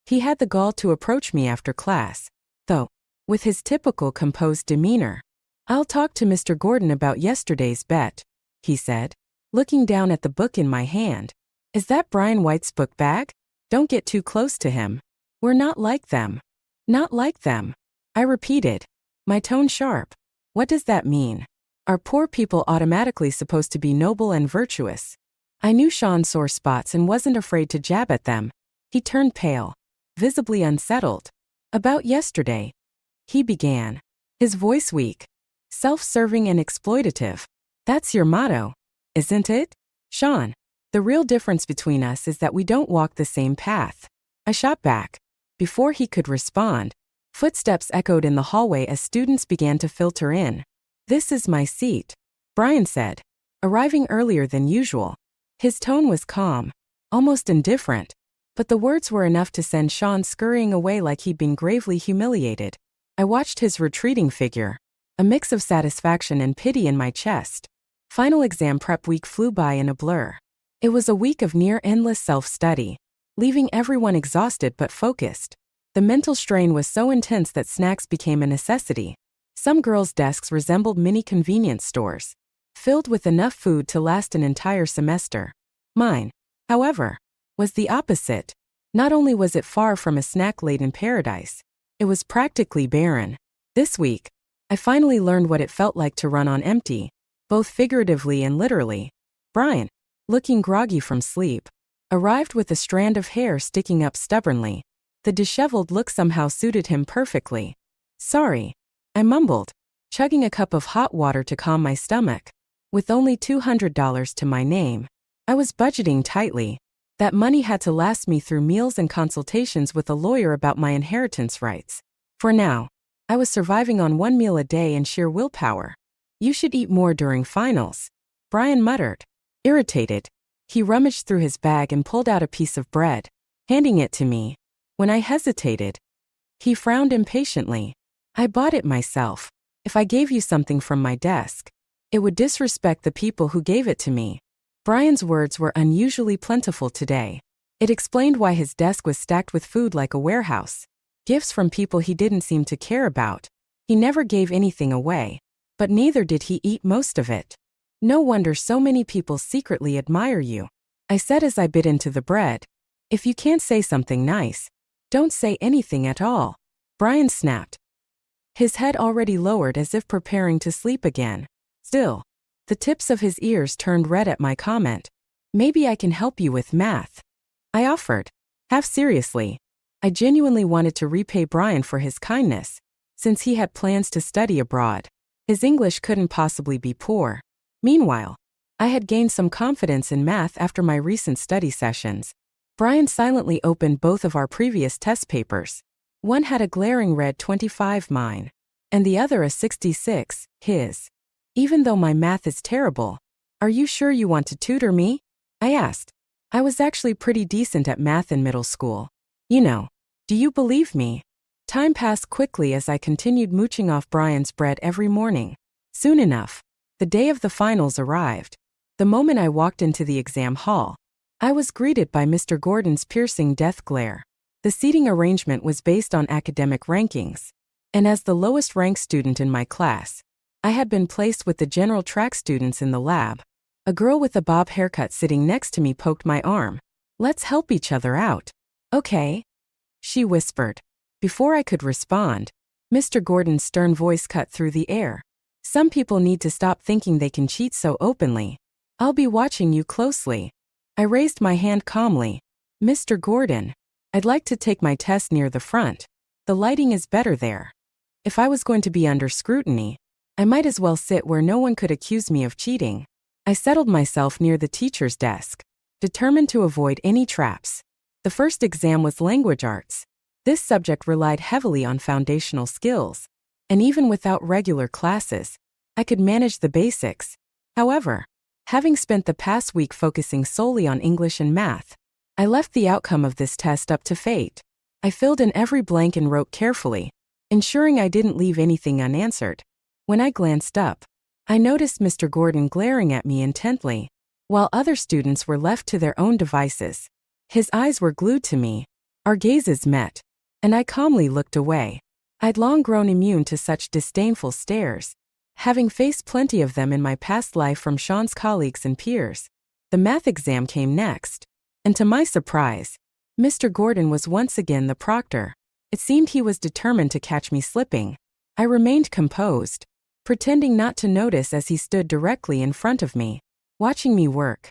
He had the gall to approach me after class, though, with his typical composed demeanor. I'll talk to Mr. Gordon about yesterday's bet, he said, looking down at the book in my hand. Is that Brian White's book bag? Don't get too close to him. We're not like them. Not like them. I repeated, my tone sharp. What does that mean? Are poor people automatically supposed to be noble and virtuous? I knew Sean's sore spots and wasn't afraid to jab at them. He turned pale, visibly unsettled. About yesterday, he began, his voice weak, self-serving and exploitative. That's your motto, isn't it, Sean? The real difference between us is that we don't walk the same path. I shot back. Before he could respond, footsteps echoed in the hallway as students began to filter in. This is my seat, Brian said, arriving earlier than usual. His tone was calm, almost indifferent, but the words were enough to send Sean scurrying away like he'd been gravely humiliated. I watched his retreating figure, a mix of satisfaction and pity in my chest. Final exam prep week flew by in a blur. It was a week of near-endless self-study, leaving everyone exhausted but focused. The mental strain was so intense that snacks became a necessity. Some girls' desks resembled mini convenience stores, filled with enough food to last an entire semester. Mine, however, was the opposite. Not only was it far from a snack-laden paradise, it was practically barren. This week, I finally learned what it felt like to run on empty, both figuratively and literally. Brian, looking groggy from sleep, arrived with a strand of hair sticking up stubbornly. The disheveled look somehow suited him perfectly. Sorry, I mumbled, chugging a cup of hot water to calm my stomach. With only $200 to my name, I was budgeting tightly. That money had to last me through meals and consultations with a lawyer about my inheritance rights. For now, I was surviving on one meal a day and sheer willpower. You should eat more during finals, Brian muttered. Irritated, he rummaged through his bag and pulled out a piece of bread, handing it to me. When I hesitated, he frowned impatiently. I bought it myself. If I gave you something from my desk, it would disrespect the people who gave it to me. Brian's words were unusually plentiful today. It explained why his desk was stacked with food like a warehouse. Gifts from people he didn't seem to care about. He never gave anything away, but neither did he eat most of it. No wonder so many people secretly admire you, I said as I bit into the bread. If you can't say something nice, don't say anything at all, Brian snapped, his head already lowered as if preparing to sleep again. Still, the tips of his ears turned red at my comment. Maybe I can help you with math, I offered, half seriously. I genuinely wanted to repay Brian for his kindness, since he had plans to study abroad. His English couldn't possibly be poor. Meanwhile, I had gained some confidence in math after my recent study sessions. Brian silently opened both of our previous test papers. One had a glaring red 25, mine, and the other a 66, his. Even though my math is terrible, are you sure you want to tutor me? I asked. I was actually pretty decent at math in middle school. You know. Do you believe me? Time passed quickly as I continued mooching off Brian's bread every morning. Soon enough, the day of the finals arrived. The moment I walked into the exam hall, I was greeted by Mr. Gordon's piercing death glare. The seating arrangement was based on academic rankings, and as the lowest-ranked student in my class, I had been placed with the general track students in the lab. A girl with a bob haircut sitting next to me poked my arm. Let's help each other out. Okay, she whispered. Before I could respond, Mr. Gordon's stern voice cut through the air. Some people need to stop thinking they can cheat so openly. I'll be watching you closely. I raised my hand calmly. Mr. Gordon, I'd like to take my test near the front. The lighting is better there. If I was going to be under scrutiny, I might as well sit where no one could accuse me of cheating. I settled myself near the teacher's desk, determined to avoid any traps. The first exam was language arts. This subject relied heavily on foundational skills, and even without regular classes, I could manage the basics. However, having spent the past week focusing solely on English and math, I left the outcome of this test up to fate. I filled in every blank and wrote carefully, ensuring I didn't leave anything unanswered. When I glanced up, I noticed Mr. Gordon glaring at me intently, while other students were left to their own devices. His eyes were glued to me. Our gazes met, and I calmly looked away. I'd long grown immune to such disdainful stares, having faced plenty of them in my past life from Sean's colleagues and peers. The math exam came next, and to my surprise, Mr. Gordon was once again the proctor. It seemed he was determined to catch me slipping. I remained composed, pretending not to notice as he stood directly in front of me, watching me work.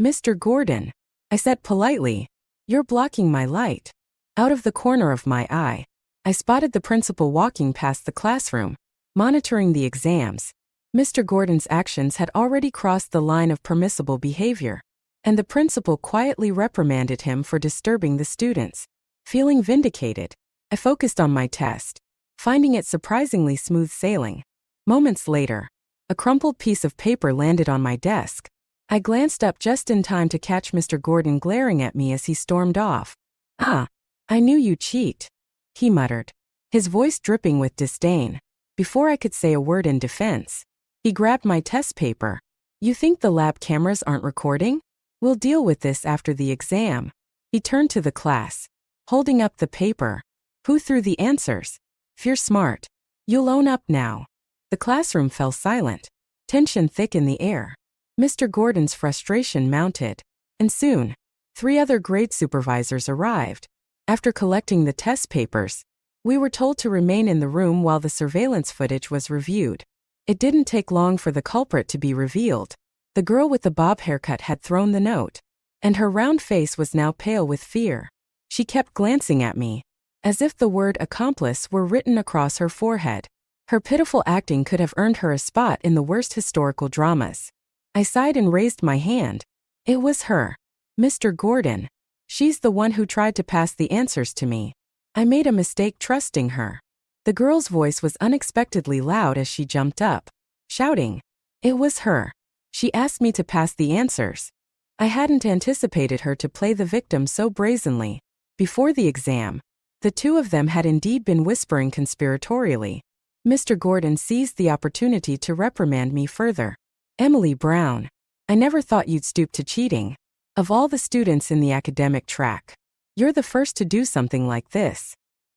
"Mr. Gordon," I said politely, "you're blocking my light." Out of the corner of my eye, I spotted the principal walking past the classroom, monitoring the exams. Mr. Gordon's actions had already crossed the line of permissible behavior, and the principal quietly reprimanded him for disturbing the students. Feeling vindicated, I focused on my test, finding it surprisingly smooth sailing. Moments later, a crumpled piece of paper landed on my desk. I glanced up just in time to catch Mr. Gordon glaring at me as he stormed off. "Ah, I knew you'd cheat," he muttered, his voice dripping with disdain. Before I could say a word in defense, he grabbed my test paper. "You think the lab cameras aren't recording? We'll deal with this after the exam." He turned to the class, holding up the paper. "Who threw the answers? If you're smart, you'll own up now." The classroom fell silent, tension thick in the air. Mr. Gordon's frustration mounted, and soon, 3 other grade supervisors arrived. After collecting the test papers, we were told to remain in the room while the surveillance footage was reviewed. It didn't take long for the culprit to be revealed. The girl with the bob haircut had thrown the note, and her round face was now pale with fear. She kept glancing at me, as if the word accomplice were written across her forehead. Her pitiful acting could have earned her a spot in the worst historical dramas. I sighed and raised my hand. It was her. "Mr. Gordon. She's the one who tried to pass the answers to me. I made a mistake trusting her." The girl's voice was unexpectedly loud as she jumped up, shouting, "It was her. She asked me to pass the answers." I hadn't anticipated her to play the victim so brazenly. Before the exam, the 2 of them had indeed been whispering conspiratorially. Mr. Gordon seized the opportunity to reprimand me further. "Emily Brown, I never thought you'd stoop to cheating. Of all the students in the academic track, you're the first to do something like this."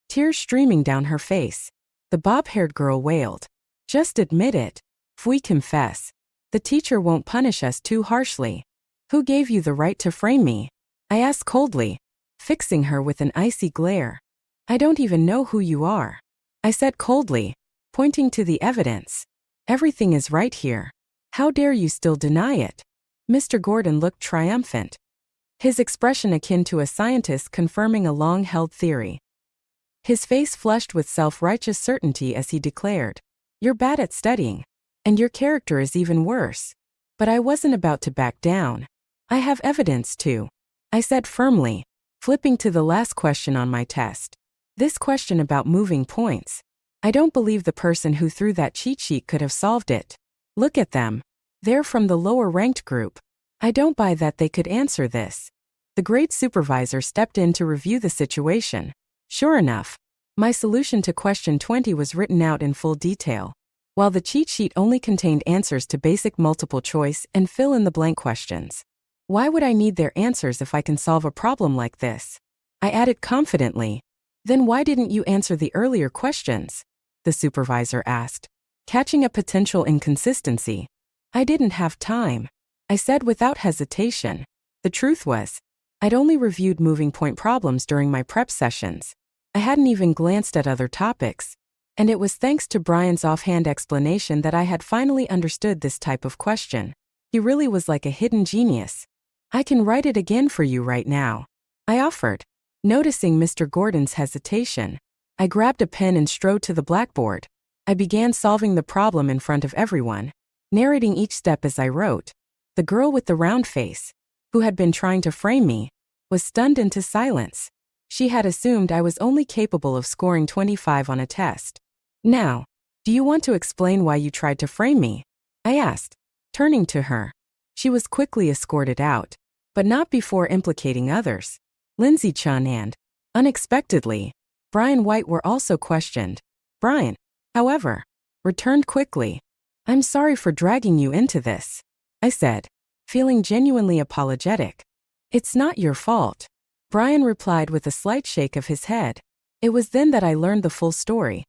Tears streaming down her face, the bob-haired girl wailed, "Just admit it. If we confess, the teacher won't punish us too harshly." "Who gave you the right to frame me?" I asked coldly, fixing her with an icy glare. "I don't even know who you are," I said coldly, pointing to the evidence. "Everything is right here. How dare you still deny it?" Mr. Gordon looked triumphant, his expression akin to a scientist confirming a long-held theory. His face flushed with self-righteous certainty as he declared, "You're bad at studying, and your character is even worse." But I wasn't about to back down. "I have evidence too," I said firmly, flipping to the last question on my test. This question about moving points. I don't believe the person who threw that cheat sheet could have solved it. Look at them. They're from the lower-ranked group. I don't buy that they could answer this. The grade supervisor stepped in to review the situation. Sure enough, my solution to question 20 was written out in full detail, while the cheat sheet only contained answers to basic multiple choice and fill-in-the-blank questions. Why would I need their answers if I can solve a problem like this? I added confidently. "Then why didn't you answer the earlier questions?" the supervisor asked, catching a potential inconsistency. "I didn't have time," I said without hesitation. The truth was, I'd only reviewed moving point problems during my prep sessions. I hadn't even glanced at other topics, and it was thanks to Brian's offhand explanation that I had finally understood this type of question. He really was like a hidden genius. "I can write it again for you right now," I offered. Noticing Mr. Gordon's hesitation, I grabbed a pen and strode to the blackboard. I began solving the problem in front of everyone, narrating each step as I wrote. The girl with the round face, who had been trying to frame me, was stunned into silence. She had assumed I was only capable of scoring 25 on a test. "Now, do you want to explain why you tried to frame me?" I asked, turning to her. She was quickly escorted out, but not before implicating others. Lindsay Chun and, unexpectedly, Brian White were also questioned. Brian, however, returned quickly. "I'm sorry for dragging you into this," I said, feeling genuinely apologetic. "It's not your fault," Brian replied with a slight shake of his head. It was then that I learned the full story.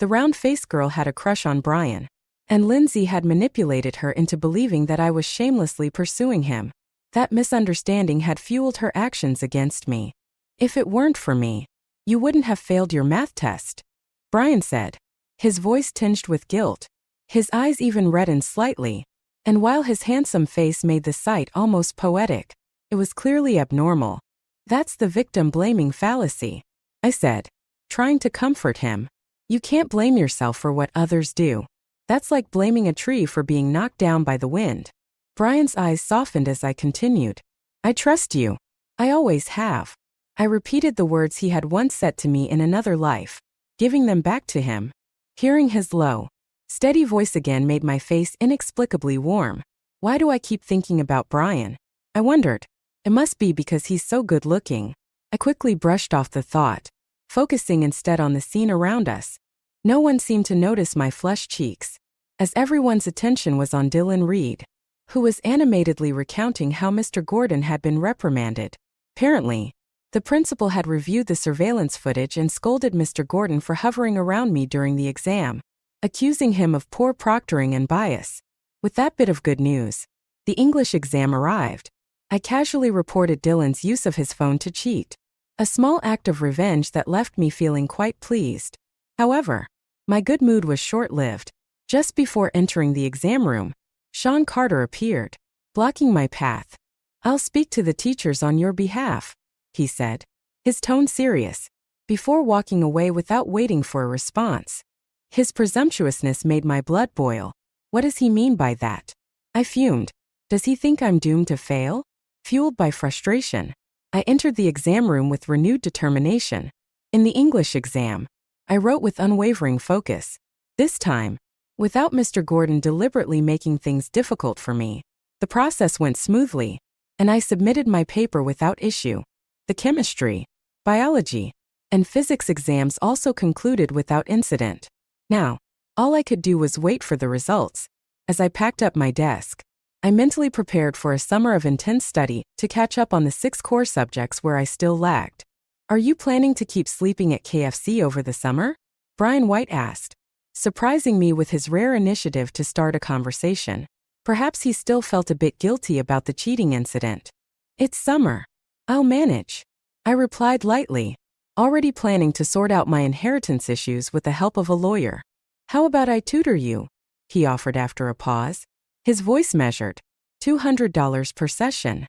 The round-faced girl had a crush on Brian, and Lindsay had manipulated her into believing that I was shamelessly pursuing him. That misunderstanding had fueled her actions against me. If it weren't for me, you wouldn't have failed your math test, Brian said, his voice tinged with guilt. His eyes even reddened slightly, and while his handsome face made the sight almost poetic, it was clearly abnormal. That's the victim-blaming fallacy, I said, trying to comfort him. You can't blame yourself for what others do. That's like blaming a tree for being knocked down by the wind. Brian's eyes softened as I continued. I trust you. I always have. I repeated the words he had once said to me in another life, giving them back to him. Hearing his low, steady voice again made my face inexplicably warm. Why do I keep thinking about Brian? I wondered. It must be because he's so good-looking. I quickly brushed off the thought, focusing instead on the scene around us. No one seemed to notice my flushed cheeks, as everyone's attention was on Dylan Reed, who was animatedly recounting how Mr. Gordon had been reprimanded. Apparently, the principal had reviewed the surveillance footage and scolded Mr. Gordon for hovering around me during the exam, accusing him of poor proctoring and bias. With that bit of good news, the English exam arrived. I casually reported Dylan's use of his phone to cheat, a small act of revenge that left me feeling quite pleased. However, my good mood was short-lived. Just before entering the exam room, Sean Carter appeared, blocking my path. I'll speak to the teachers on your behalf, he said, his tone serious, before walking away without waiting for a response. His presumptuousness made my blood boil. What does he mean by that? I fumed. Does he think I'm doomed to fail? Fueled by frustration, I entered the exam room with renewed determination. In the English exam, I wrote with unwavering focus. This time, without Mr. Gordon deliberately making things difficult for me. The process went smoothly, and I submitted my paper without issue. The chemistry, biology, and physics exams also concluded without incident. Now, all I could do was wait for the results. As I packed up my desk, I mentally prepared for a summer of intense study to catch up on the 6 core subjects where I still lagged. Are you planning to keep sleeping at KFC over the summer? Brian White asked, surprising me with his rare initiative to start a conversation. Perhaps he still felt a bit guilty about the cheating incident. It's summer. I'll manage, I replied lightly, already planning to sort out my inheritance issues with the help of a lawyer. How about I tutor you? He offered after a pause. His voice measured, $200 per session.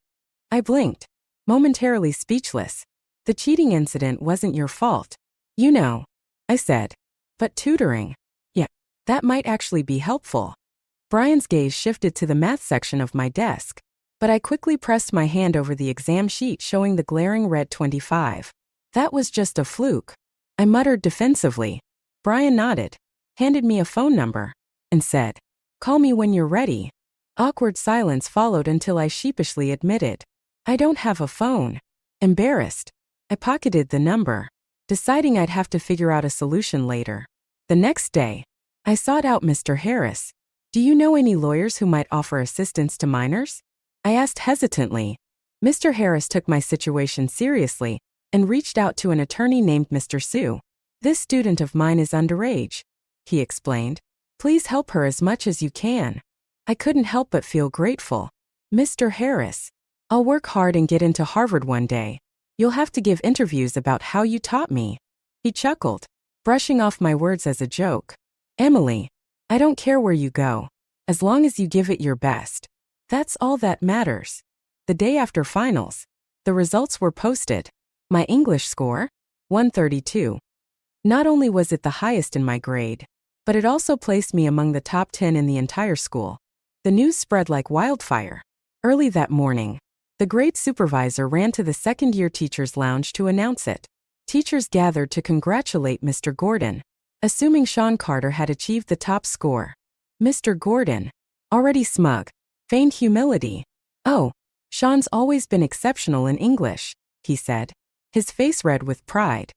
I blinked, momentarily speechless. The cheating incident wasn't your fault. You know, I said. But tutoring? Yeah, that might actually be helpful. Brian's gaze shifted to the math section of my desk, but I quickly pressed my hand over the exam sheet showing the glaring red 25. That was just a fluke, I muttered defensively. Brian nodded, handed me a phone number, and said, call me when you're ready. Awkward silence followed until I sheepishly admitted, I don't have a phone. Embarrassed, I pocketed the number, deciding I'd have to figure out a solution later. The next day, I sought out Mr. Harris. Do you know any lawyers who might offer assistance to minors? I asked hesitantly. Mr. Harris took my situation seriously and reached out to an attorney named Mr. Sue. This student of mine is underage, he explained. Please help her as much as you can. I couldn't help but feel grateful. Mr. Harris, I'll work hard and get into Harvard one day. You'll have to give interviews about how you taught me. He chuckled, brushing off my words as a joke. Emily, I don't care where you go, as long as you give it your best. That's all that matters. The day after finals, the results were posted. My English score? 132. Not only was it the highest in my grade, but it also placed me among the top 10 in the entire school. The news spread like wildfire. Early that morning, the grade supervisor ran to the second-year teachers' lounge to announce it. Teachers gathered to congratulate Mr. Gordon, assuming Sean Carter had achieved the top score. Mr. Gordon, already smug, feigned humility. Oh, Sean's always been exceptional in English, he said, his face red with pride.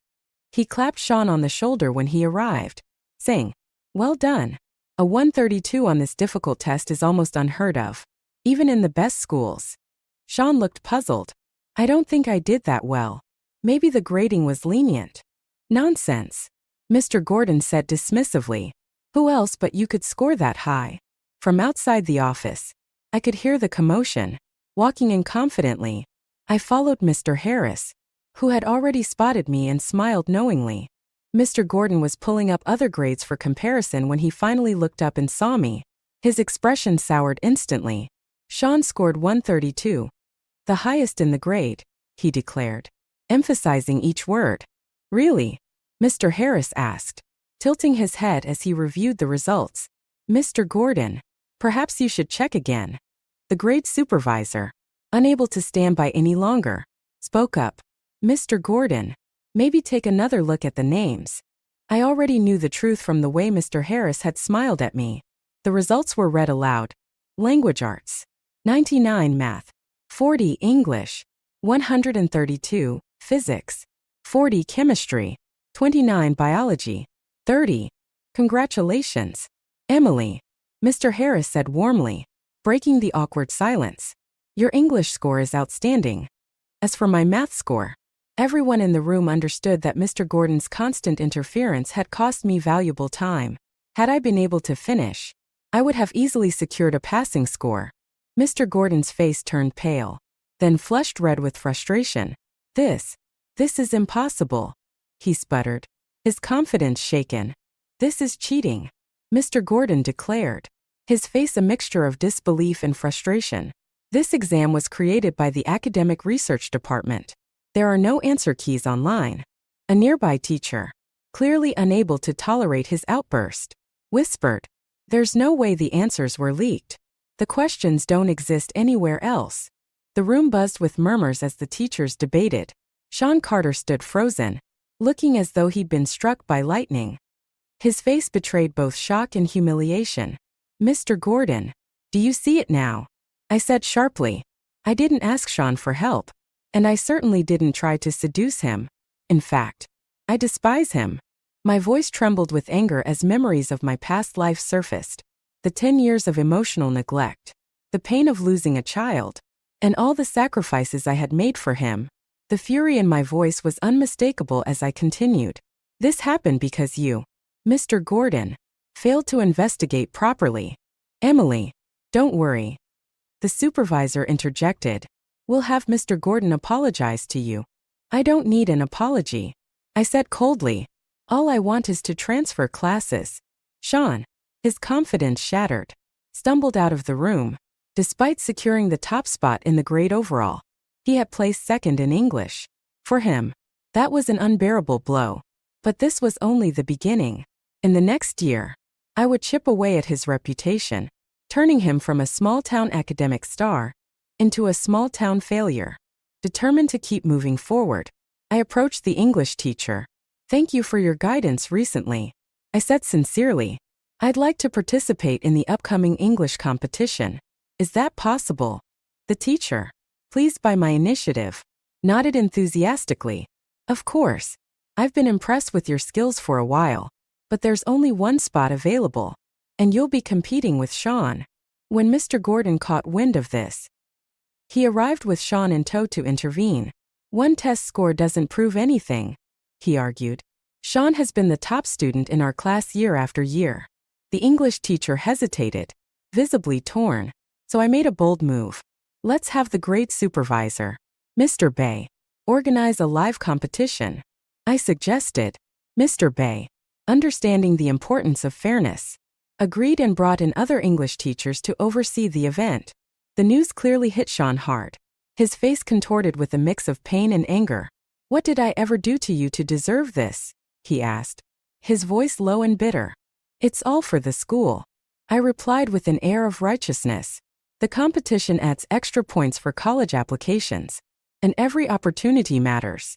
He clapped Sean on the shoulder when he arrived, saying, well done. A 132 on this difficult test is almost unheard of, even in the best schools. Sean looked puzzled. I don't think I did that well. Maybe the grading was lenient. Nonsense, Mr. Gordon said dismissively. Who else but you could score that high? From outside the office, I could hear the commotion. Walking in confidently, I followed Mr. Harris, who had already spotted me and smiled knowingly. Mr. Gordon was pulling up other grades for comparison when he finally looked up and saw me. His expression soured instantly. Sean scored 132. The highest in the grade, he declared, emphasizing each word. Really? Mr. Harris asked, tilting his head as he reviewed the results. Mr. Gordon, perhaps you should check again. The grade supervisor, unable to stand by any longer, spoke up. Mr. Gordon, maybe take another look at the names. I already knew the truth from the way Mr. Harris had smiled at me. The results were read aloud. Language arts, 99 math, 40 English, 132 physics, 40 chemistry, 29 biology, 30. Congratulations, Emily, Mr. Harris said warmly, breaking the awkward silence. Your English score is outstanding. As for my math score, everyone in the room understood that Mr. Gordon's constant interference had cost me valuable time. Had I been able to finish, I would have easily secured a passing score. Mr. Gordon's face turned pale, then flushed red with frustration. This is impossible, he sputtered, his confidence shaken. This is cheating, Mr. Gordon declared, his face a mixture of disbelief and frustration. This exam was created by the Academic Research Department. There are no answer keys online. A nearby teacher, clearly unable to tolerate his outburst, whispered, "There's no way the answers were leaked. The questions don't exist anywhere else." The room buzzed with murmurs as the teachers debated. Sean Carter stood frozen, looking as though he'd been struck by lightning. His face betrayed both shock and humiliation. "Mr. Gordon, do you see it now?" I said sharply. I didn't ask Sean for help, and I certainly didn't try to seduce him. In fact, I despise him. My voice trembled with anger as memories of my past life surfaced. The 10 years of emotional neglect, the pain of losing a child, and all the sacrifices I had made for him. The fury in my voice was unmistakable as I continued. This happened because you, Mr. Gordon, failed to investigate properly. Emily, don't worry. The supervisor interjected. We'll have Mr. Gordon apologize to you. I don't need an apology, I said coldly. All I want is to transfer classes. Sean, his confidence shattered, stumbled out of the room. Despite securing the top spot in the grade overall, he had placed second in English. For him, that was an unbearable blow. But this was only the beginning. In the next year, I would chip away at his reputation, turning him from a small-town academic star into a small-town failure. Determined to keep moving forward, I approached the English teacher. "Thank you for your guidance recently," I said sincerely. "I'd like to participate in the upcoming English competition. Is that possible?" The teacher, pleased by my initiative, nodded enthusiastically. "Of course. I've been impressed with your skills for a while, but there's only one spot available, and you'll be competing with Sean." When Mr. Gordon caught wind of this, he arrived with Sean in tow to intervene. "One test score doesn't prove anything," he argued. "Sean has been the top student in our class year after year." The English teacher hesitated, visibly torn, so I made a bold move. "Let's have the grade supervisor, Mr. Bay, organize a live competition," I suggested. Mr. Bay, understanding the importance of fairness, agreed and brought in other English teachers to oversee the event. The news clearly hit Sean hard. His face contorted with a mix of pain and anger. "What did I ever do to you to deserve this?" he asked, his voice low and bitter. "It's all for the school," I replied with an air of righteousness. "The competition adds extra points for college applications, and every opportunity matters."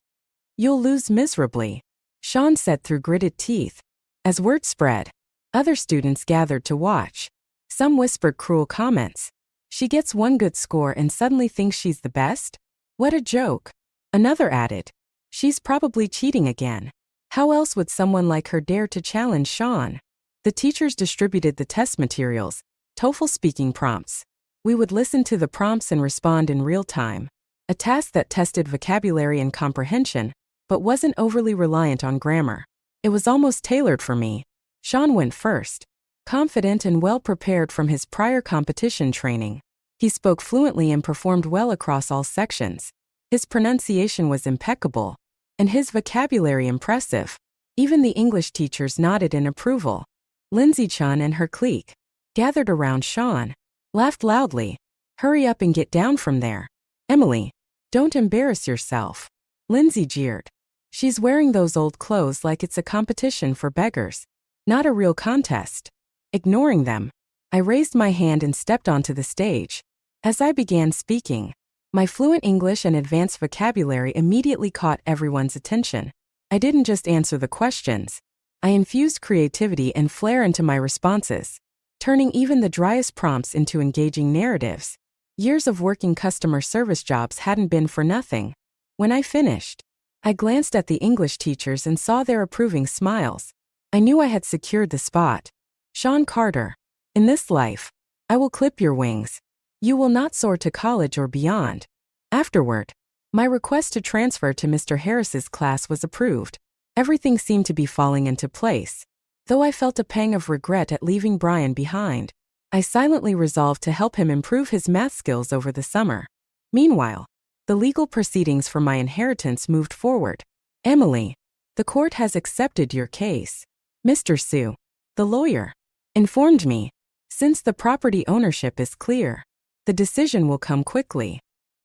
"You'll lose miserably," Sean said through gritted teeth. As word spread, other students gathered to watch. Some whispered cruel comments. "She gets one good score and suddenly thinks she's the best? What a joke." Another added, "She's probably cheating again. How else would someone like her dare to challenge Sean?" The teachers distributed the test materials, TOEFL speaking prompts. We would listen to the prompts and respond in real time, a task that tested vocabulary and comprehension, but wasn't overly reliant on grammar. It was almost tailored for me. Sean went first, confident and well prepared from his prior competition training. He spoke fluently and performed well across all sections. His pronunciation was impeccable, and his vocabulary impressive. Even the English teachers nodded in approval. Lindsay-chan and her clique, gathered around Sean, laughed loudly. "Hurry up and get down from there. Emily, don't embarrass yourself," Lindsay jeered. "She's wearing those old clothes like it's a competition for beggars, not a real contest." Ignoring them, I raised my hand and stepped onto the stage. As I began speaking, my fluent English and advanced vocabulary immediately caught everyone's attention. I didn't just answer the questions. I infused creativity and flair into my responses, turning even the driest prompts into engaging narratives. Years of working customer service jobs hadn't been for nothing. When I finished, I glanced at the English teachers and saw their approving smiles. I knew I had secured the spot. "Sean Carter, in this life, I will clip your wings. You will not soar to college or beyond." Afterward, my request to transfer to Mr. Harris's class was approved. Everything seemed to be falling into place. Though I felt a pang of regret at leaving Brian behind, I silently resolved to help him improve his math skills over the summer. Meanwhile, the legal proceedings for my inheritance moved forward. "Emily, the court has accepted your case," Mr. Sue, the lawyer, informed me. "Since the property ownership is clear, the decision will come quickly."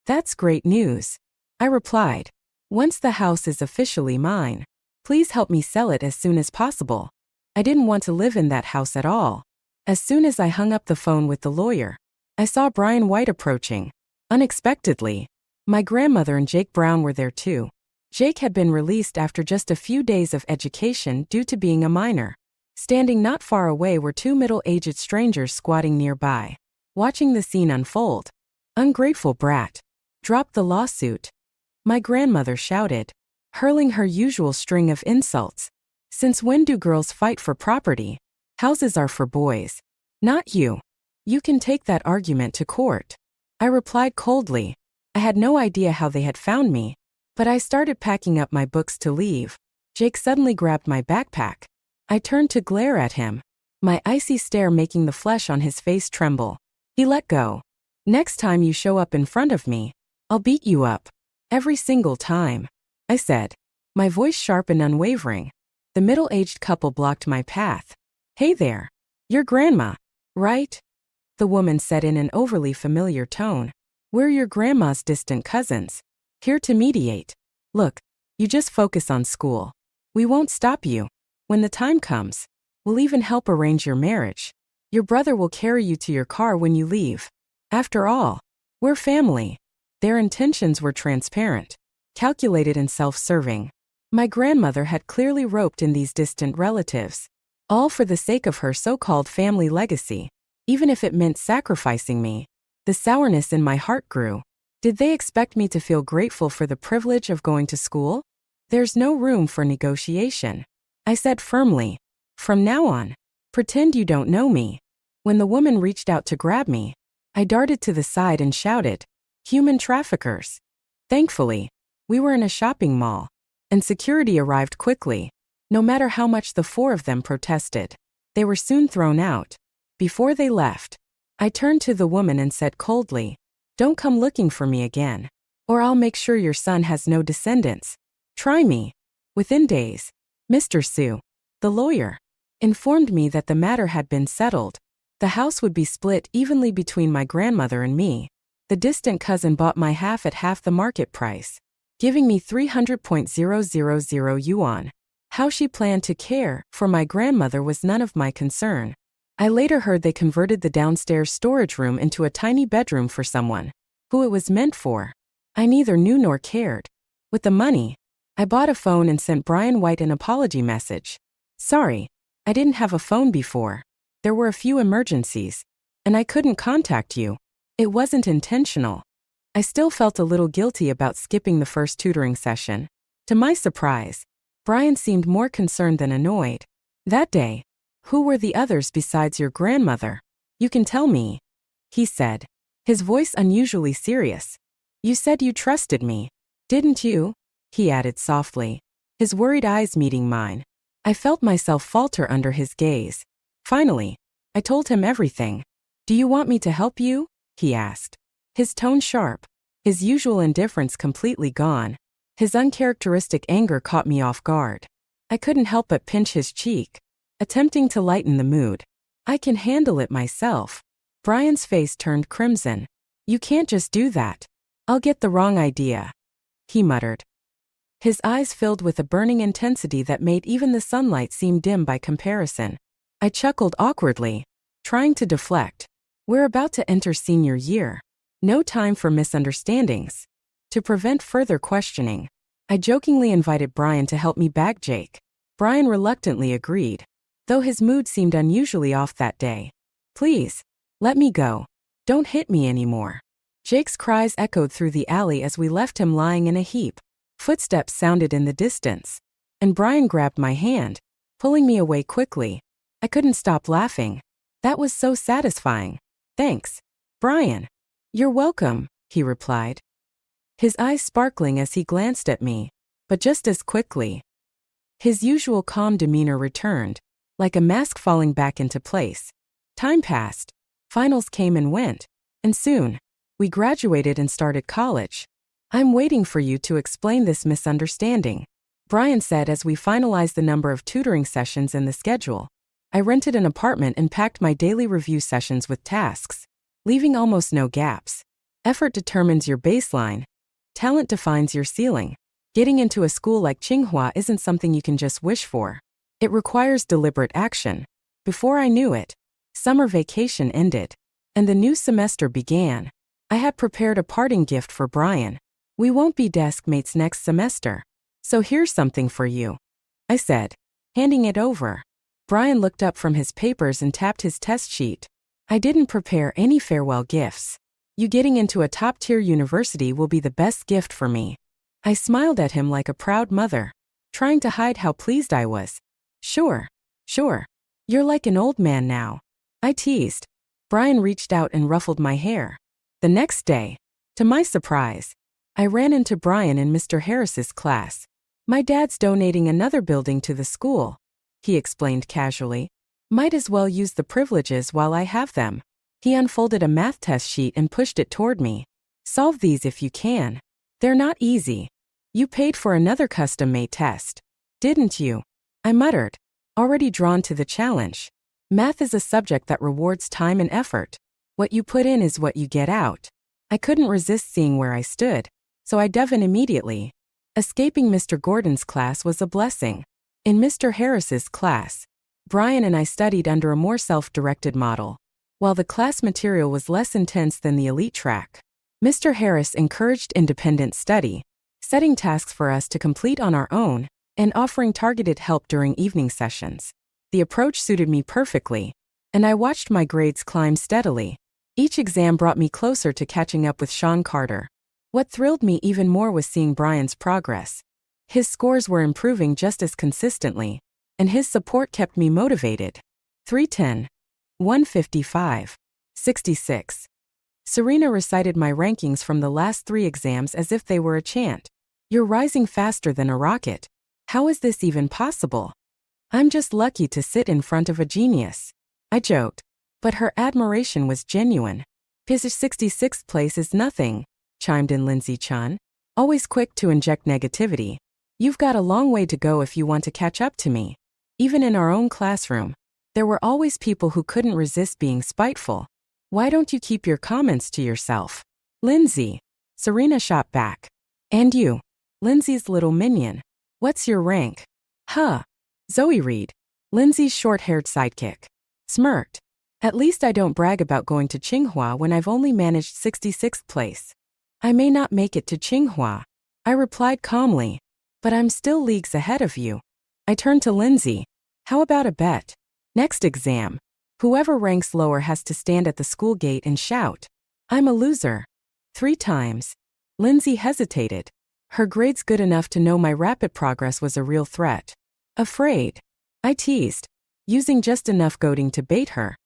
"That's great news," I replied. "Once the house is officially mine, please help me sell it as soon as possible. I didn't want to live in that house at all." As soon as I hung up the phone with the lawyer, I saw Brian White approaching. Unexpectedly, my grandmother and Jake Brown were there too. Jake had been released after just a few days of education due to being a minor. Standing not far away were two middle-aged strangers squatting nearby, watching the scene unfold. "Ungrateful brat. Drop the lawsuit," my grandmother shouted, hurling her usual string of insults. "Since when do girls fight for property? Houses are for boys, not you. You can take that argument to court." I replied coldly. I had no idea how they had found me, but I started packing up my books to leave. Jake suddenly grabbed my backpack. I turned to glare at him, my icy stare making the flesh on his face tremble. He let go. "Next time you show up in front of me, I'll beat you up. Every single time," I said, my voice sharp and unwavering. The middle-aged couple blocked my path. "Hey there. You're grandma, right?" the woman said in an overly familiar tone. "We're your grandma's distant cousins, here to mediate. Look, you just focus on school. We won't stop you. When the time comes, we'll even help arrange your marriage. Your brother will carry you to your car when you leave. After all, we're family." Their intentions were transparent, calculated and self-serving. My grandmother had clearly roped in these distant relatives, all for the sake of her so-called family legacy, even if it meant sacrificing me. The sourness in my heart grew. Did they expect me to feel grateful for the privilege of going to school? "There's no room for negotiation," I said firmly. "From now on, pretend you don't know me." When the woman reached out to grab me, I darted to the side and shouted, "Human traffickers." Thankfully, we were in a shopping mall, and security arrived quickly. No matter how much the four of them protested, they were soon thrown out. Before they left, I turned to the woman and said coldly, "Don't come looking for me again, or I'll make sure your son has no descendants. Try me." Within days, Mr. Sue, the lawyer, informed me that the matter had been settled. The house would be split evenly between my grandmother and me. The distant cousin bought my half at half the market price, giving me 300,000 yuan. How she planned to care for my grandmother was none of my concern. I later heard they converted the downstairs storage room into a tiny bedroom for someone who it was meant for. I neither knew nor cared. With the money, I bought a phone and sent Brian White an apology message. "Sorry, I didn't have a phone before. There were a few emergencies, and I couldn't contact you. It wasn't intentional." I still felt a little guilty about skipping the first tutoring session. To my surprise, Brian seemed more concerned than annoyed. That day, "Who were the others besides your grandmother? You can tell me," he said, his voice unusually serious. "You said you trusted me, didn't you?" he added softly, his worried eyes meeting mine. I felt myself falter under his gaze. Finally, I told him everything. "Do you want me to help you?" he asked, his tone sharp. his usual indifference completely gone. His uncharacteristic anger caught me off guard. I couldn't help but pinch his cheek, attempting to lighten the mood. I can handle it myself. Brian's face turned crimson. You can't just do that. I'll get the wrong idea, he muttered. His eyes filled with a burning intensity that made even the sunlight seem dim by comparison. I chuckled awkwardly, trying to deflect. We're about to enter senior year. No time for misunderstandings. To prevent further questioning, I jokingly invited Brian to help me bag Jake. Brian reluctantly agreed, though his mood seemed unusually off that day. Please, let me go. Don't hit me anymore. Jake's cries echoed through the alley as we left him lying in a heap. Footsteps sounded in the distance, and Brian grabbed my hand, pulling me away quickly. I couldn't stop laughing. That was so satisfying. Thanks, Brian. You're welcome, he replied, his eyes sparkling as he glanced at me, but just as quickly, his usual calm demeanor returned, like a mask falling back into place. Time passed. Finals came and went, and soon, we graduated and started college. I'm waiting for you to explain this misunderstanding, Brian said as we finalized the number of tutoring sessions in the schedule. I rented an apartment and packed my daily review sessions with tasks, leaving almost no gaps. Effort determines your baseline. Talent defines your ceiling. Getting into a school like Tsinghua isn't something you can just wish for. It requires deliberate action. Before I knew it, summer vacation ended, and the new semester began. I had prepared a parting gift for Brian. We won't be desk mates next semester, so here's something for you, I said, handing it over. Brian looked up from his papers and tapped his test sheet. I didn't prepare any farewell gifts. You getting into a top-tier university will be the best gift for me. I smiled at him like a proud mother, trying to hide how pleased I was. Sure. You're like an old man now, I teased. Brian reached out and ruffled my hair. The next day, to my surprise, I ran into Brian in Mr. Harris's class. My dad's donating another building to the school, he explained casually. Might as well use the privileges while I have them. He unfolded a math test sheet and pushed it toward me. Solve these if you can. They're not easy. You paid for another custom-made test, didn't you? I muttered, already drawn to the challenge. Math is a subject that rewards time and effort. What you put in is what you get out. I couldn't resist seeing where I stood, so I dove in immediately. Escaping Mr. Gordon's class was a blessing. In Mr. Harris's class, Brian and I studied under a more self-directed model, while the class material was less intense than the elite track. Mr. Harris encouraged independent study, setting tasks for us to complete on our own, and offering targeted help during evening sessions. The approach suited me perfectly, and I watched my grades climb steadily. Each exam brought me closer to catching up with Sean Carter. What thrilled me even more was seeing Brian's progress. His scores were improving just as consistently, and his support kept me motivated. 310, 155, 66. Serena recited my rankings from the last 3 exams as if they were a chant. You're rising faster than a rocket. How is this even possible? I'm just lucky to sit in front of a genius, I joked, but her admiration was genuine. His 66th place is nothing, chimed in Lindsay Chun, always quick to inject negativity. You've got a long way to go if you want to catch up to me. Even in our own classroom, there were always people who couldn't resist being spiteful. Why don't you keep your comments to yourself? Lindsay, Serena shot back. And you, Lindsay's little minion. What's your rank? Huh. Zoe Reed, Lindsay's short-haired sidekick, smirked. At least I don't brag about going to Tsinghua when I've only managed 66th place. I may not make it to Tsinghua, I replied calmly, but I'm still leagues ahead of you. I turned to Lindsay. How about a bet? Next exam, whoever ranks lower has to stand at the school gate and shout, I'm a loser. 3 times. Lindsay hesitated. Her grades good enough to know my rapid progress was a real threat. Afraid? I teased, using just enough goading to bait her.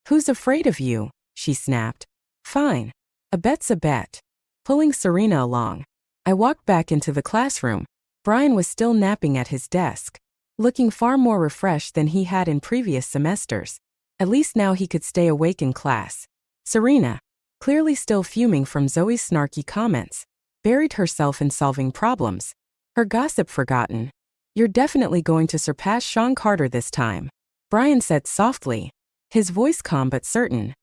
Who's afraid of you? She snapped. Fine. A bet's a bet. Pulling Serena along, I walked back into the classroom. Brian was still napping at his desk, looking far more refreshed than he had in previous semesters. At least now he could stay awake in class. Serena, clearly still fuming from Zoe's snarky comments, buried herself in solving problems. Her gossip forgotten. "You're definitely going to surpass Sean Carter this time," Brian said softly, his voice calm but certain.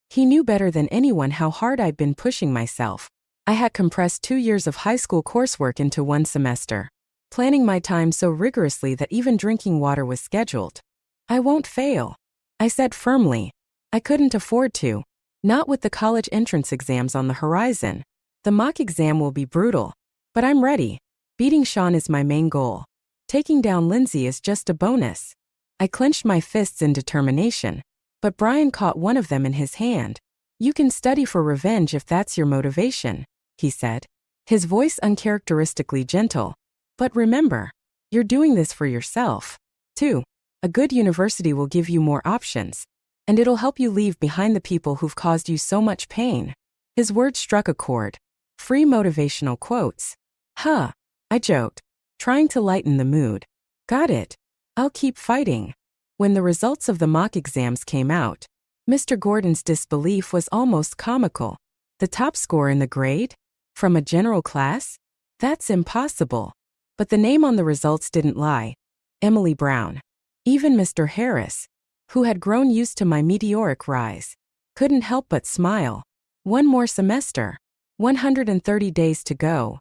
He knew better than anyone how hard I'd been pushing myself. I had compressed 2 years of high school coursework into 1 semester, planning my time so rigorously that even drinking water was scheduled. "I won't fail," I said firmly. I couldn't afford to. Not with the college entrance exams on the horizon. The mock exam will be brutal, but I'm ready. Beating Sean is my main goal. Taking down Lindsay is just a bonus. I clenched my fists in determination, but Brian caught one of them in his hand. "You can study for revenge if that's your motivation," he said, his voice uncharacteristically gentle. "But remember, you're doing this for yourself, too. A good university will give you more options, and it'll help you leave behind the people who've caused you so much pain." His words struck a chord. Free motivational quotes. "Huh," I joked, trying to lighten the mood. "Got it. I'll keep fighting." When the results of the mock exams came out, Mr. Gordon's disbelief was almost comical. "The top score in the grade? From a general class? That's impossible." But the name on the results didn't lie. Emily Brown. Even Mr. Harris, who had grown used to my meteoric rise, couldn't help but smile. "1 more semester. 130 days to go,"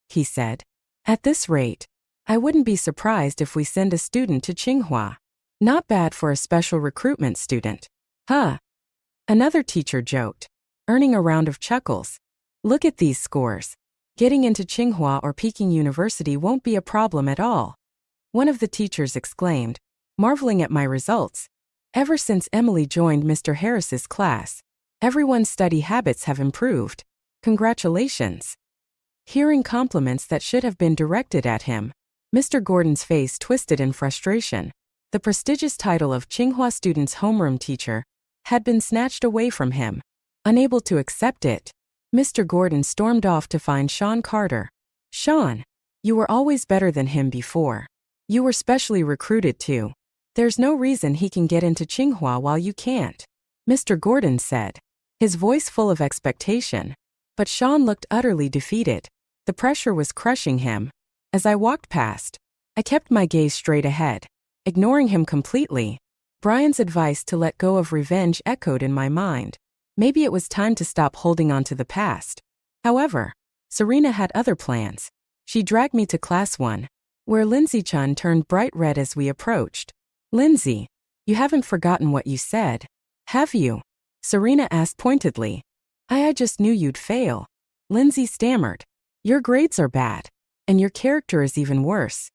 he said. "At this rate, I wouldn't be surprised if we send a student to Tsinghua. Not bad for a special recruitment student." "Huh," another teacher joked, earning a round of chuckles. "Look at these scores. Getting into Tsinghua or Peking University won't be a problem at all," one of the teachers exclaimed, marveling at my results. "Ever since Emily joined Mr. Harris's class, everyone's study habits have improved. Congratulations." Hearing compliments that should have been directed at him, Mr. Gordon's face twisted in frustration. The prestigious title of Tsinghua student's homeroom teacher had been snatched away from him. Unable to accept it, Mr. Gordon stormed off to find Sean Carter. "Sean, you were always better than him before. You were specially recruited too. There's no reason he can get into Tsinghua while you can't," Mr. Gordon said, his voice full of expectation. But Sean looked utterly defeated. The pressure was crushing him. As I walked past, I kept my gaze straight ahead, ignoring him completely. Brian's advice to let go of revenge echoed in my mind. Maybe it was time to stop holding on to the past. However, Serena had other plans. She dragged me to Class 1, where Lindsay-chan turned bright red as we approached. "Lindsay, you haven't forgotten what you said, have you?" Serena asked pointedly. I just knew you'd fail," Lindsay stammered. "Your grades are bad, and your character is even worse."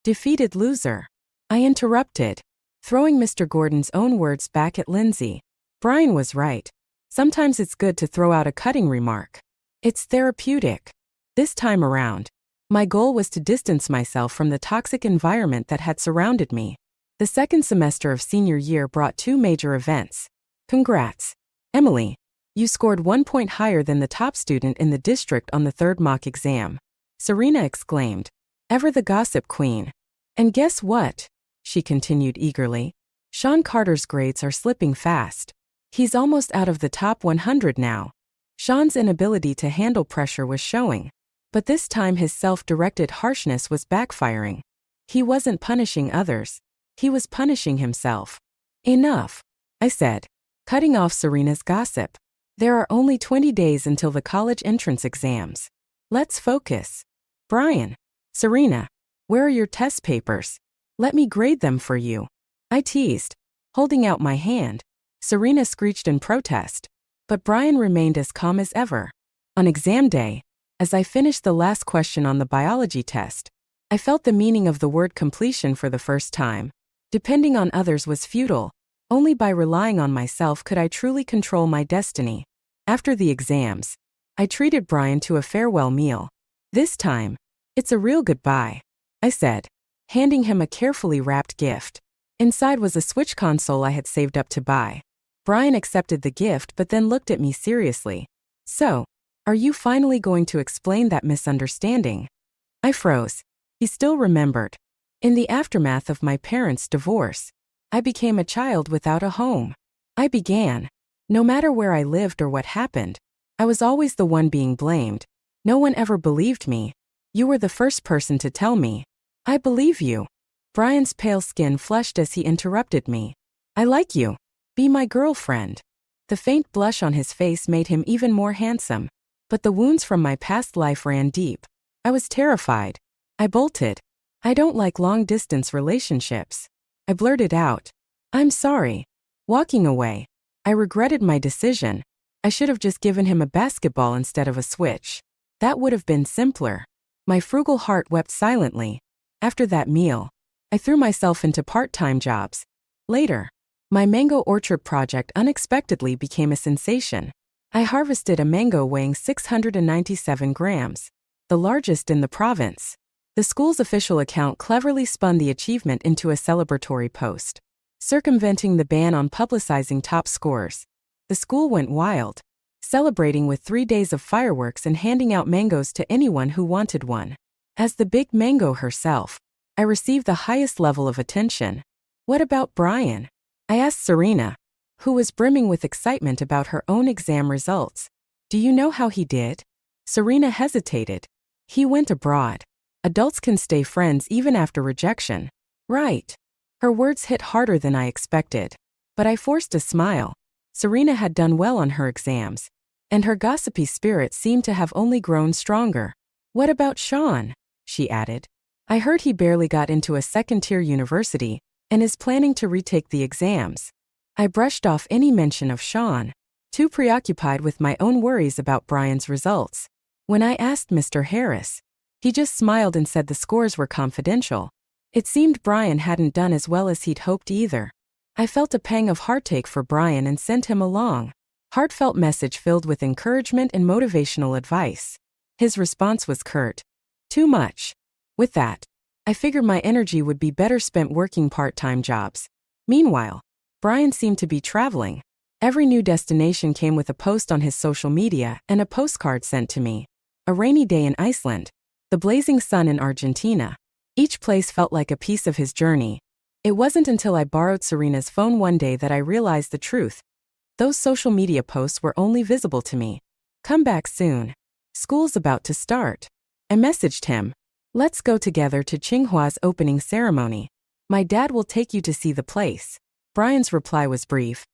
"Defeated loser," I interrupted, throwing Mr. Gordon's own words back at Lindsay. Brian was right. Sometimes it's good to throw out a cutting remark. It's therapeutic. This time around, my goal was to distance myself from the toxic environment that had surrounded me. The second semester of senior year brought 2 major events. Congrats, Emily. You scored 1 point higher than the top student in the district on the 3rd mock exam, Serena exclaimed, ever the gossip queen. "And guess what?" she continued eagerly. "Sean Carter's grades are slipping fast. He's almost out of the top 100 now." Sean's inability to handle pressure was showing, but this time his self-directed harshness was backfiring. He wasn't punishing others. He was punishing himself. "Enough," I said, cutting off Serena's gossip. "There are only 20 days until the college entrance exams. Let's focus." "Brian, Serena, where are your test papers? Let me grade them for you," I teased, holding out my hand. Serena screeched in protest, but Brian remained as calm as ever. On exam day, as I finished the last question on the biology test, I felt the meaning of the word completion for the first time. Depending on others was futile. Only by relying on myself could I truly control my destiny. After the exams, I treated Brian to a farewell meal. "This time, it's a real goodbye," I said, handing him a carefully wrapped gift. Inside was a Switch console I had saved up to buy. Brian accepted the gift but then looked at me seriously. "So, are you finally going to explain that misunderstanding?" I froze. He still remembered. In the aftermath of my parents' divorce, I became a child without a home. I began. No matter where I lived or what happened, I was always the one being blamed. No one ever believed me. You were the first person to tell me. I believe you. Brian's pale skin flushed as he interrupted me. I like you. Be my girlfriend. The faint blush on his face made him even more handsome. But the wounds from my past life ran deep. I was terrified. I bolted. I don't like long-distance relationships. I blurted out. I'm sorry. Walking away. I regretted my decision. I should have just given him a basketball instead of a Switch. That would have been simpler. My frugal heart wept silently. After that meal, I threw myself into part-time jobs. Later, my mango orchard project unexpectedly became a sensation. I harvested a mango weighing 697 grams, the largest in the province. The school's official account cleverly spun the achievement into a celebratory post, circumventing the ban on publicizing top scores. The school went wild, celebrating with 3 days of fireworks and handing out mangoes to anyone who wanted one. As the big mango herself, I received the highest level of attention. What about Brian? I asked Serena, who was brimming with excitement about her own exam results. Do you know how he did? Serena hesitated. He went abroad. Adults can stay friends even after rejection. Right. Her words hit harder than I expected. But I forced a smile. Serena had done well on her exams, and her gossipy spirit seemed to have only grown stronger. What about Sean? She added. I heard he barely got into a second-tier university and is planning to retake the exams. I brushed off any mention of Sean, too preoccupied with my own worries about Brian's results. When I asked Mr. Harris, he just smiled and said the scores were confidential. It seemed Brian hadn't done as well as he'd hoped either. I felt a pang of heartache for Brian and sent him a long, heartfelt message filled with encouragement and motivational advice. His response was curt. Too much. With that, I figured my energy would be better spent working part-time jobs. Meanwhile, Brian seemed to be traveling. Every new destination came with a post on his social media and a postcard sent to me. A rainy day in Iceland, the blazing sun in Argentina. Each place felt like a piece of his journey. It wasn't until I borrowed Serena's phone one day that I realized the truth. Those social media posts were only visible to me. Come back soon. School's about to start. I messaged him. Let's go together to Tsinghua's opening ceremony. My dad will take you to see the place. Brian's reply was brief.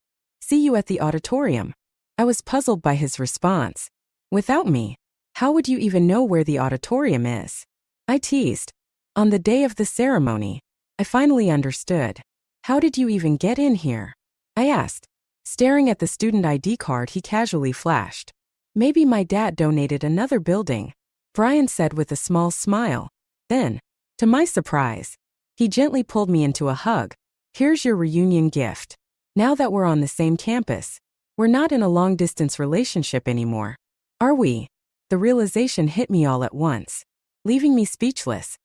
See you at the auditorium. I was puzzled by his response. Without me, how would you even know where the auditorium is? I teased. On the day of the ceremony, I finally understood. How did you even get in here? I asked. Staring at the student ID card he casually flashed. Maybe my dad donated another building, Brian said with a small smile. Then, to my surprise, he gently pulled me into a hug. Here's your reunion gift. Now that we're on the same campus, we're not in a long-distance relationship anymore. Are we? The realization hit me all at once, leaving me speechless.